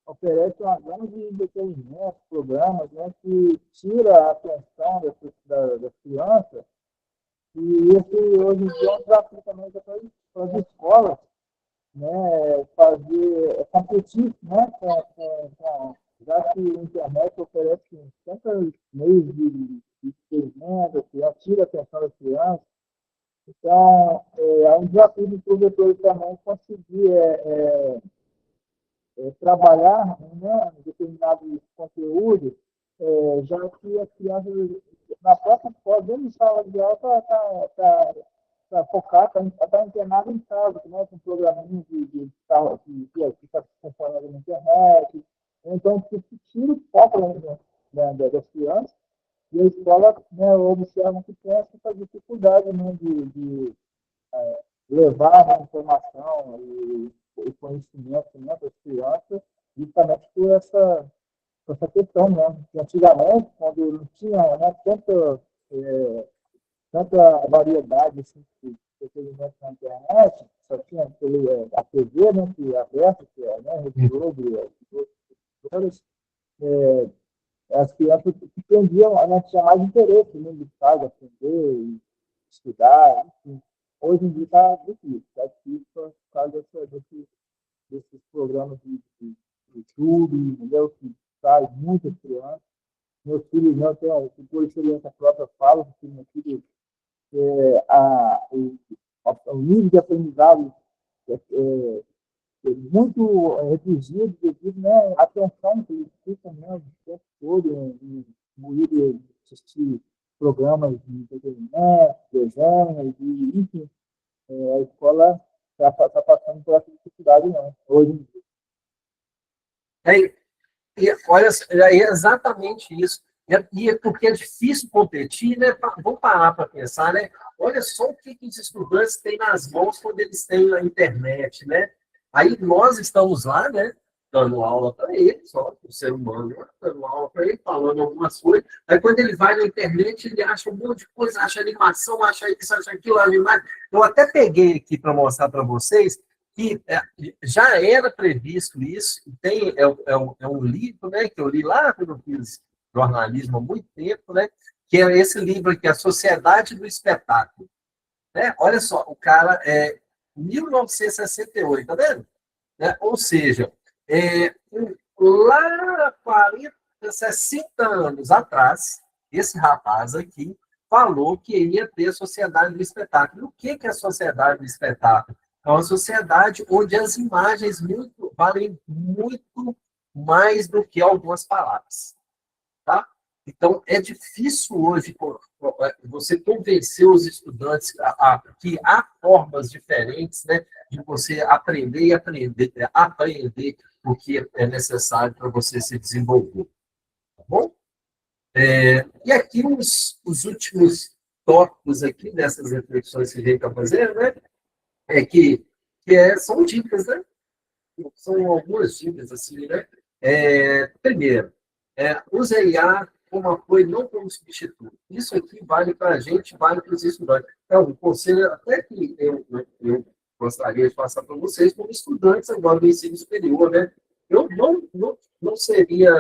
oferece uma gama de entretenimentos, programas, né, que tira a atenção das crianças, e esse hoje em dia é um desafio também para as escolas, né, competir, né, já que a internet oferece tantos meios de experimento, que tira a atenção das crianças. Então, é um desafio do professor também conseguir trabalhar, né, determinados conteúdos, já que as crianças, na própria escola, dentro de sala de aula, está focada, está internada em casa, né, com programinhos que está acompanhando na internet. Então, tira o foco das crianças, e a escola, né, observa que tem essa dificuldade, né, de levar a informação e conhecimento, né, para as crianças, justamente por essa com essa questão, né? Que antigamente, quando não tinha, né, tanta variedade assim, de entretenimento na internet, só tinha a TV, né, que é aberta, que é, né, Rede Globo, e outras, as crianças que aprendiam, né, tinha mais interesse né, de casa, aprender, estudar, enfim. Hoje em dia está difícil por causa desses programas de YouTube, entendeu? Que traz muitas crianças. Meus filhos não têm, por experiência própria, falo que meu filho, o nível de aprendizado é muito reduzido devido, né, à atenção que eles ficam, né, o tempo todo moído de assistir programas de entretenimento, desenhos, e, enfim, a escola está passando por essa dificuldade, não, hoje em dia. E olha, é exatamente isso. E é porque é difícil competir, né? Vamos parar para pensar, né? Olha só o que os estudantes têm nas mãos quando eles têm a internet, né? Aí nós estamos lá, né? Dando aula para eles, ó, o ser humano, né? Dando aula para ele, falando algumas coisas. Aí quando ele vai na internet, ele acha um monte de coisa, acha animação, acha isso, acha aquilo, animais. Eu até peguei aqui para mostrar para vocês que já era previsto isso, tem, é um livro, né, que eu li lá quando eu fiz jornalismo há muito tempo, né, que é esse livro aqui, A Sociedade do Espetáculo. Né? Olha só, o cara é 1968, tá vendo? Né? Ou seja, lá 40, 60 anos atrás, esse rapaz aqui falou que ia ter a Sociedade do Espetáculo. O que é a Sociedade do Espetáculo? É uma sociedade onde as imagens valem muito mais do que algumas palavras. Tá? Então, é difícil hoje você convencer os estudantes que há formas diferentes, né, de você aprender o que é necessário para você se desenvolver. Tá bom? E aqui os últimos tópicos aqui dessas reflexões que a gente está fazendo, né, são dicas, né? São algumas dicas, assim, né? Primeiro, use a IA como apoio, não como substituto. Isso aqui vale para a gente, vale para os estudantes. Então, um conselho até que eu gostaria de passar para vocês, como estudantes agora do ensino superior, né? Eu não seria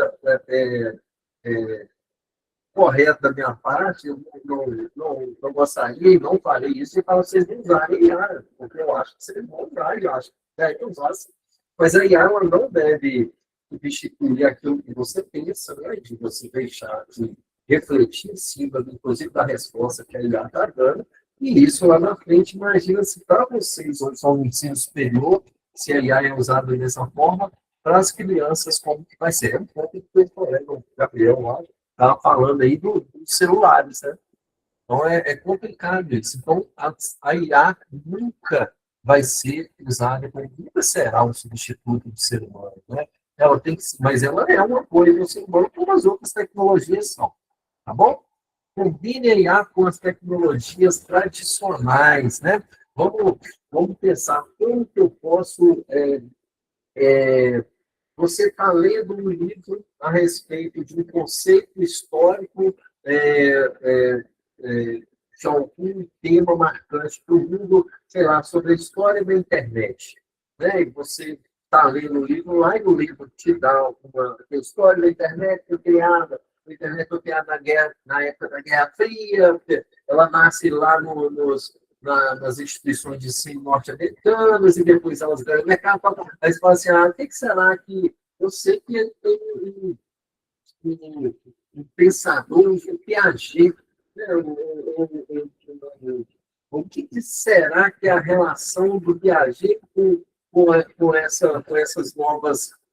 correto da minha parte, eu não gostaria e não farei isso para vocês não usarem IA, porque eu acho que seria bom usar, eu acho que deve usar, sim. Mas a IA ela não deve substituir aquilo que você pensa, né, de você deixar de refletir em cima, inclusive, da resposta que a IA está dando, e isso lá na frente, imagina se para vocês, ou só no ensino superior, se a IA é usada dessa forma, para as crianças, como que vai ser? É um pouco que o colega, o Gabriel, lá, estava falando aí dos celulares, né? Então, é complicado isso. Então, a IA nunca vai ser usada, nunca será um substituto do ser humano, né? Ela tem que, mas ela é um apoio do ser humano, como as outras tecnologias são, tá bom? Combine a IA com as tecnologias tradicionais, né? Vamos pensar como que eu posso... você está lendo um livro a respeito de um conceito histórico de algum tema marcante para o mundo, sei lá, sobre a história da internet. Né? E você está lendo o livro lá e o livro te dá uma história da internet foi criada. A internet foi criada na época da Guerra Fria, ela nasce lá nas instituições de ensino norte-americanas, e depois elas ganham o mercado. Aí você fala assim, o que será que... Eu sei que tem um pensador, um Piaget, né? O que será que é a relação do Piaget com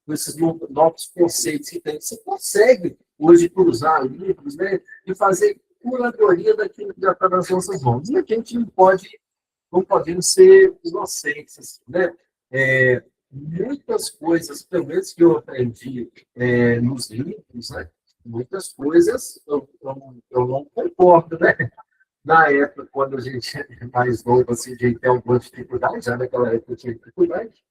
esses novos conceitos que tem? Você consegue, hoje, cruzar livros, né, e fazer curadoria daquilo que já está nas nossas mãos. E a gente não podemos ser inocentes, né? Muitas coisas, pelo menos que eu aprendi nos livros, né? Muitas coisas eu não concordo, né? Na época, quando a gente é mais novo, assim, a gente tem alguma dificuldade, já naquela época eu tinha dificuldade,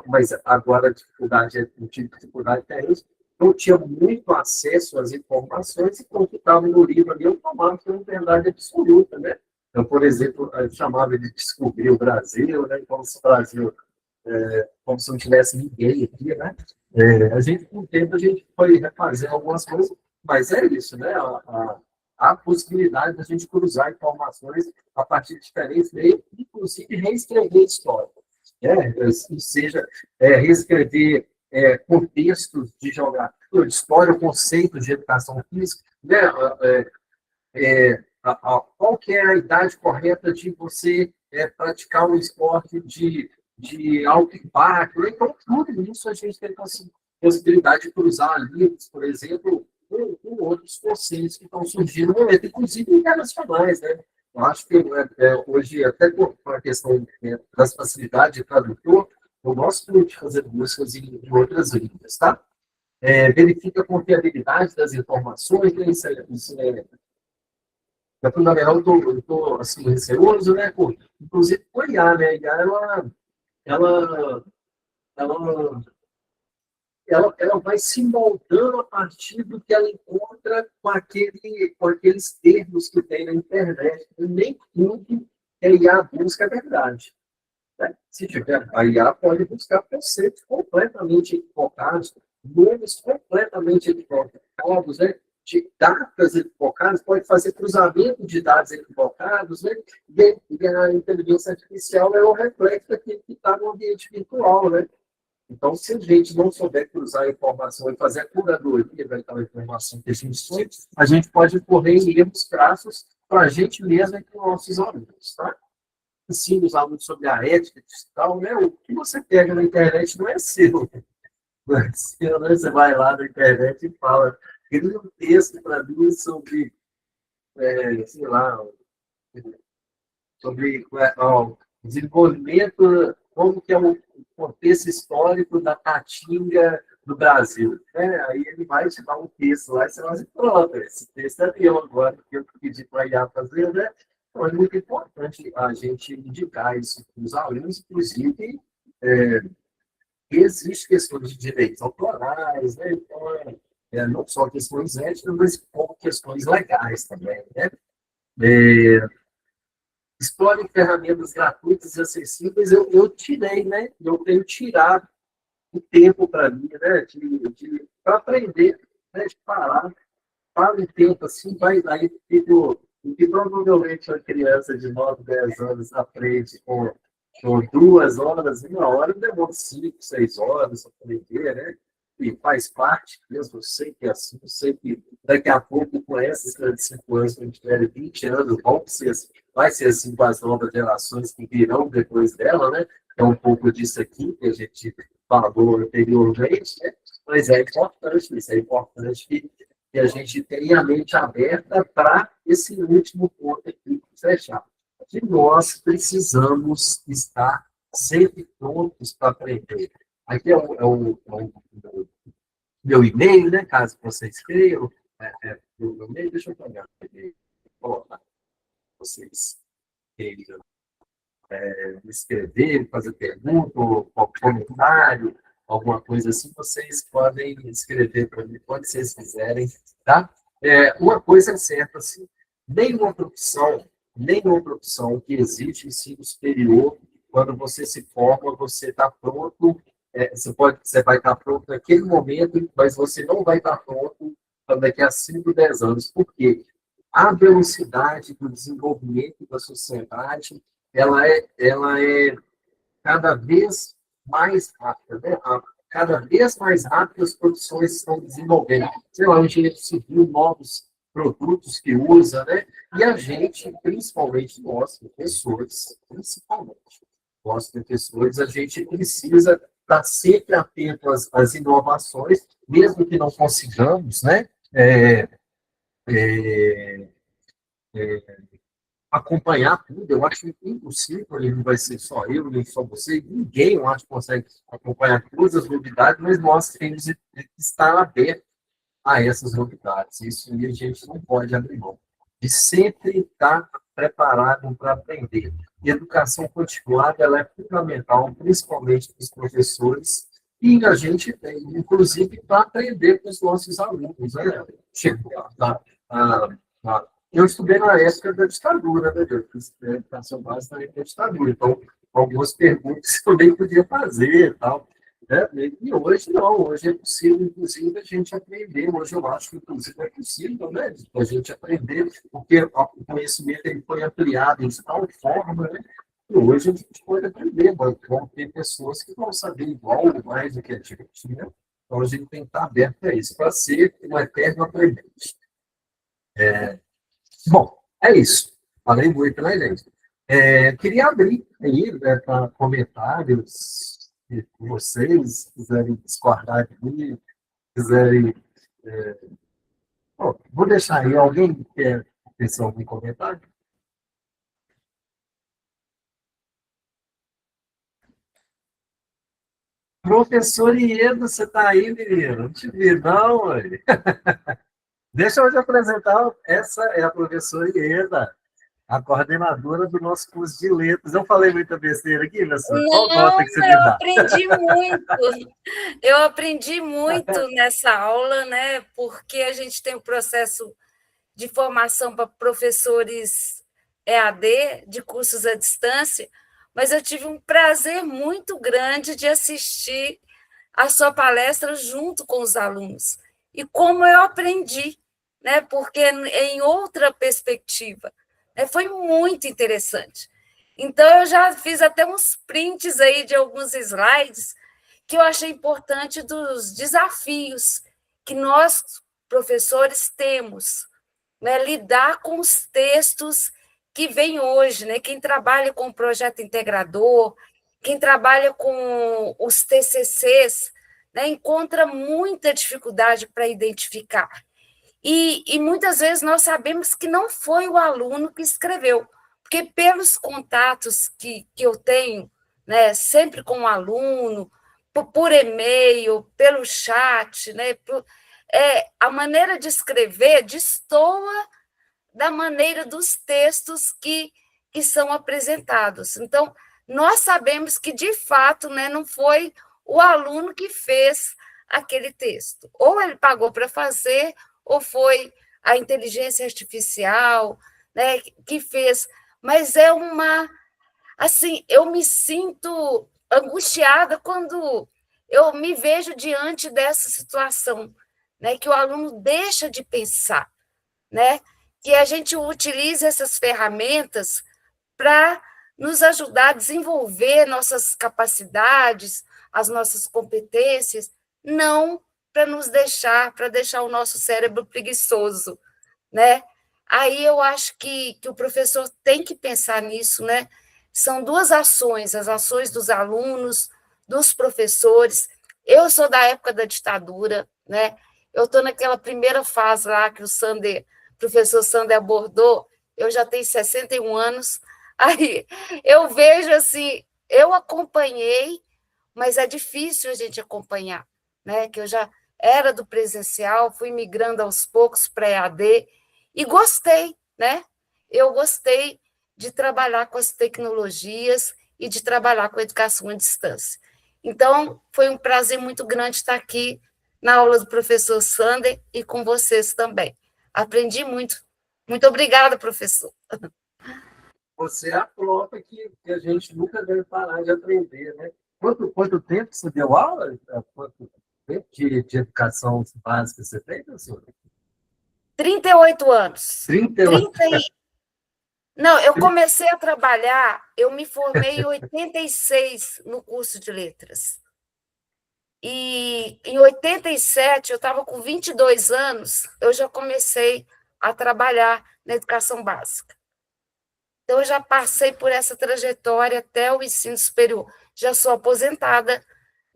mas agora a dificuldade não tive dificuldade até isso. eu tinha muito acesso às informações e quando estava no livro ali, eu tomava como verdade absoluta, né? Então, por exemplo, eu chamava de descobrir o Brasil, né? Como se o Brasil, como se não tivesse ninguém aqui, né? A gente, com o tempo, a gente foi refazer algumas coisas, mas é isso, né? A possibilidade da gente cruzar informações a partir de diferentes meios, inclusive reescrever história. Seja reescrever contextos de geografia, de história, conceitos de educação física, né? Qual que é a idade correta de você praticar um esporte de alto impacto, né? Então, tudo isso a gente tem possibilidade de cruzar livros, por exemplo, com outros conceitos que estão surgindo no momento, inclusive internacionais, né? Eu acho que hoje, até por a questão das facilidades de tradutor, eu gosto muito de fazer buscas em outras línguas, tá? Verifica a confiabilidade das informações, né? Isso é fundamental. Eu estou assim, receoso, né? Inclusive, com a IA, né? A IA, ela, ela, ela vai se moldando a partir do que ela encontra com aqueles termos que tem na internet. E nem tudo que a IA busca é verdade. Né? Se tiver, a IA pode buscar conceitos completamente equivocados, nomes completamente equivocados, né? De datas equivocadas, pode fazer cruzamento de dados equivocados, né? E a inteligência artificial é o reflexo daquilo que está no ambiente virtual, né? Então, se a gente não souber cruzar a informação e fazer a curadoria daquela informação que a gente pode correr em erros crassos para a gente mesmo e para os nossos alunos, tá? Ensina os alunos sobre a ética digital, né? O que você pega na internet não é seu. Não é seu, né? Você vai lá na internet e fala, cria um texto para mim sobre, sei lá, sobre o desenvolvimento, como que é o contexto histórico da Caatinga do Brasil. Aí ele vai te dar um texto lá e você vai dizer, pronto, esse texto é meu agora, que eu pedi para a IA fazer, né? Então é muito importante a gente indicar isso para os alunos, inclusive, existem questões de direitos autorais, né? Então, não só questões éticas, mas como questões legais também, né? Explore ferramentas gratuitas e acessíveis. Eu tirei, né? Eu tenho tirado o tempo para mim, né? Para aprender, né? De parar, para um tempo assim, vai aí, tipo, o que provavelmente uma criança de 9, 10 anos aprende com 2 horas, 1 hora, demora 5, 6 horas para aprender, né? E faz parte mesmo, eu sei que é assim, eu sei que daqui a pouco, com essas 35 anos, quando tiverem 20 anos, vai ser assim com as novas gerações que virão depois dela, né? É um pouco disso aqui que a gente falou anteriormente, né? Mas é importante, isso é importante que a gente tenha a mente aberta para esse último ponto aqui, fechar. Que nós precisamos estar sempre prontos para aprender. Aqui é o meu e-mail, né? Caso vocês queiram. O meu e-mail, deixa eu pegar o e-mail. Colocar. Vocês queiram me escrever, fazer pergunta, ou comentário, alguma coisa assim, vocês podem escrever para mim, quando vocês quiserem, tá? Uma coisa é certa, assim, nenhuma profissão que existe ensino superior, quando você se forma, você está pronto, você vai estar pronto naquele momento, mas você não vai estar pronto daqui a 5, 10 anos. Por quê? A velocidade do desenvolvimento da sociedade, ela é cada vez mais rápida, né? Cada vez mais rápido as profissões estão desenvolvendo. Sei lá, o engenheiro civil, novos produtos que usa, né? E a gente, principalmente nós, professores, a gente precisa estar sempre atento às inovações, mesmo que não consigamos, né? É, acompanhar tudo, eu acho impossível, e não vai ser só eu, nem só você, ninguém, eu acho, consegue acompanhar todas as novidades, mas nós temos que estar abertos a essas novidades. Isso a gente não pode abrir mão. De sempre estar preparado para aprender. E a educação continuada ela é fundamental, principalmente para os professores E a gente tem, inclusive, para aprender com os nossos alunos, né? Tipo, eu estudei na época da ditadura, né? Eu fiz educação básica na época da ditadura, então algumas perguntas eu nem podia fazer e tal. Né? E hoje não, hoje é possível, inclusive, a gente aprender. Hoje eu acho que, inclusive, é possível, né? A gente aprender, porque o conhecimento ele foi ampliado de tal forma, né? E hoje a gente pode aprender, vão ter pessoas que vão saber igual ou mais do que a gente, né? Então a gente tem que estar aberto a isso, para ser um eterno aprendente. Bom, é isso. Falei muito, né, gente? Queria abrir aí, né, para comentários, se vocês quiserem discordar de mim, quiserem. Bom, vou deixar aí. Alguém quer pensar algum comentário? Professor Ieda, você está aí, menino? Não te vi, não, ué. Deixa eu te apresentar. Essa é a professora Ieda, a coordenadora do nosso curso de letras. Eu falei muita besteira aqui, professor? Qual Não, nota que você me dá? aprendi muito. Eu aprendi muito nessa aula, né? Porque a gente tem um processo de formação para professores EAD, de cursos à distância, mas eu tive um prazer muito grande de assistir a sua palestra junto com os alunos. E como eu aprendi, né? Porque em outra perspectiva, né? Foi muito interessante. Então, eu já fiz até uns prints aí de alguns slides que eu achei importante dos desafios que nós, professores, temos, né? Lidar com os textos que vêm hoje, né? Quem trabalha com o projeto integrador, quem trabalha com os TCCs, né? Encontra muita dificuldade para identificar. E muitas vezes nós sabemos que não foi o aluno que escreveu, porque pelos contatos que eu tenho, né, sempre com o aluno, por e-mail, pelo chat, né, a maneira de escrever destoa da maneira dos textos que são apresentados. Então, nós sabemos que, de fato, né, não foi o aluno que fez aquele texto. Ou ele pagou para fazer, ou foi a inteligência artificial, né, que fez. Mas é uma... Assim, eu me sinto angustiada quando eu me vejo diante dessa situação, né, que o aluno deixa de pensar, né, que a gente utilize essas ferramentas para nos ajudar a desenvolver nossas capacidades, as nossas competências, não para deixar o nosso cérebro preguiçoso, né? Aí eu acho que o professor tem que pensar nisso, né? São duas ações, as ações dos alunos, dos professores. Eu sou da época da ditadura, né? Eu estou naquela primeira fase lá que o professor Sander abordou, eu já tenho 61 anos, aí eu vejo assim, eu acompanhei, mas é difícil a gente acompanhar, né? Que eu já era do presencial, fui migrando aos poucos para EAD e gostei, né? Eu gostei de trabalhar com as tecnologias e de trabalhar com a educação à distância. Então, foi um prazer muito grande estar aqui na aula do professor Sander e com vocês também. Aprendi muito. Muito obrigada, professor. Você é a prova que a gente nunca deve parar de aprender, né? Quanto tempo você deu aula? Quanto tempo de educação básica você tem, professor? 38 anos. 38. 30 Não, eu comecei a trabalhar, eu me formei em 86 no curso de letras. E em 87, eu estava com 22 anos, eu já comecei a trabalhar na educação básica. Então, eu já passei por essa trajetória até o ensino superior. Já sou aposentada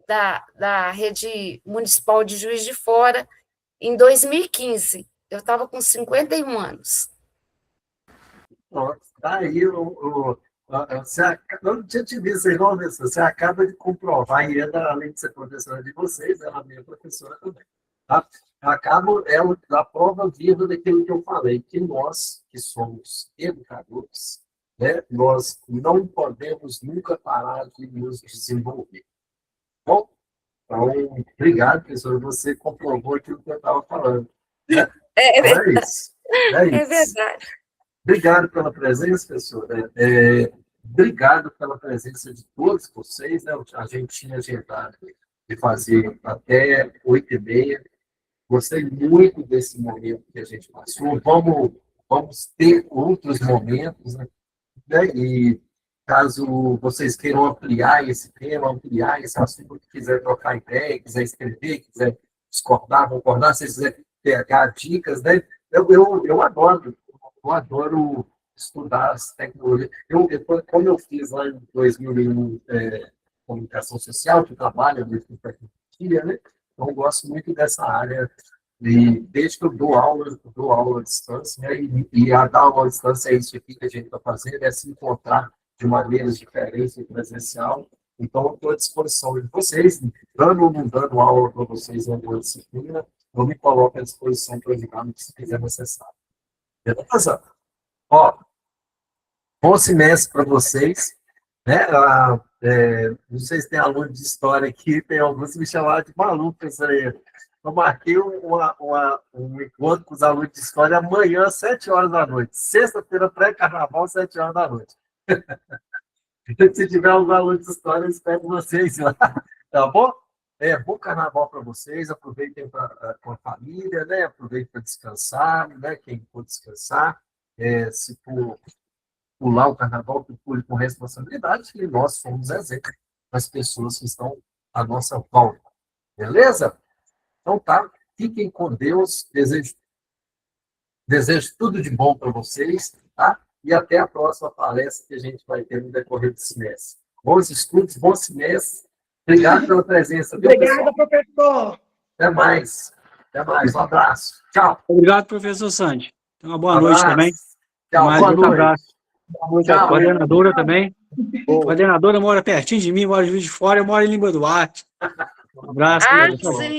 da rede municipal de Juiz de Fora em 2015. Eu estava com 51 anos. Nossa, tá aí eu não tinha te visto aí, não, você acaba de comprovar, e ela, além de ser professora de vocês, ela é minha professora também. Tá? Acabo ela da prova viva daquilo que eu falei, que nós, que somos educadores, né, nós não podemos nunca parar de nos desenvolver. Bom, Então, obrigado, professor. Você comprovou aquilo que eu estava falando. É, Então, é isso. É é isso. verdade. Obrigado pela presença, professora. Obrigado pela presença de todos vocês. Né? A gente tinha agendado de fazer até 8h30. Gostei muito desse momento que a gente passou. Vamos ter outros momentos, né? E caso vocês queiram ampliar esse tema, ampliar esse assunto, quiser trocar ideia, quiser escrever, quiser discordar, concordar, se quiser pegar dicas, né? Eu adoro estudar as tecnologias. Como eu fiz lá em 2001, comunicação social, que trabalha muito com tecnologia, né? Então, eu gosto muito dessa área. E desde que eu dou aula à distância, né? E a dar aula à distância é isso aqui que a gente está fazendo, é se encontrar de maneiras diferentes do presencial. Então, eu estou à disposição de vocês, dando ou não dando aula para vocês em alguma disciplina, eu me coloco à disposição para ajudar no que se fizer necessário. Beleza? Ó, bom semestre para vocês. Né? Não sei se tem aluno de história aqui, tem alguns que me chamaram de maluco, isso aí. Eu marquei um encontro com os alunos de história amanhã, às 7h da noite. Sexta-feira, pré-carnaval, 7h da noite. Se tiver uns alunos de história, eu espero vocês lá. Tá bom? Bom carnaval para vocês. Aproveitem com a família, né? Aproveitem para descansar, né? Quem for descansar. Se for pular o carnaval, que pule com responsabilidade, e nós somos exemplo das pessoas que estão à nossa volta. Beleza? Então tá, fiquem com Deus, desejo tudo de bom para vocês, tá? E até a próxima palestra que a gente vai ter no decorrer do semestre. Bons estudos, bom semestre. Obrigado pela presença. Obrigado, professor. Até mais. Até mais. Um abraço. Tchau. Obrigado, professor Sandy. Então, uma boa noite também. Tchau, Mais boa outro noite. abraço. Tchau. A coordenadora também. A coordenadora mora pertinho de mim, mora em Juiz de Fora, eu moro em Língua Duarte. Um abraço. Ah, pessoal. sim.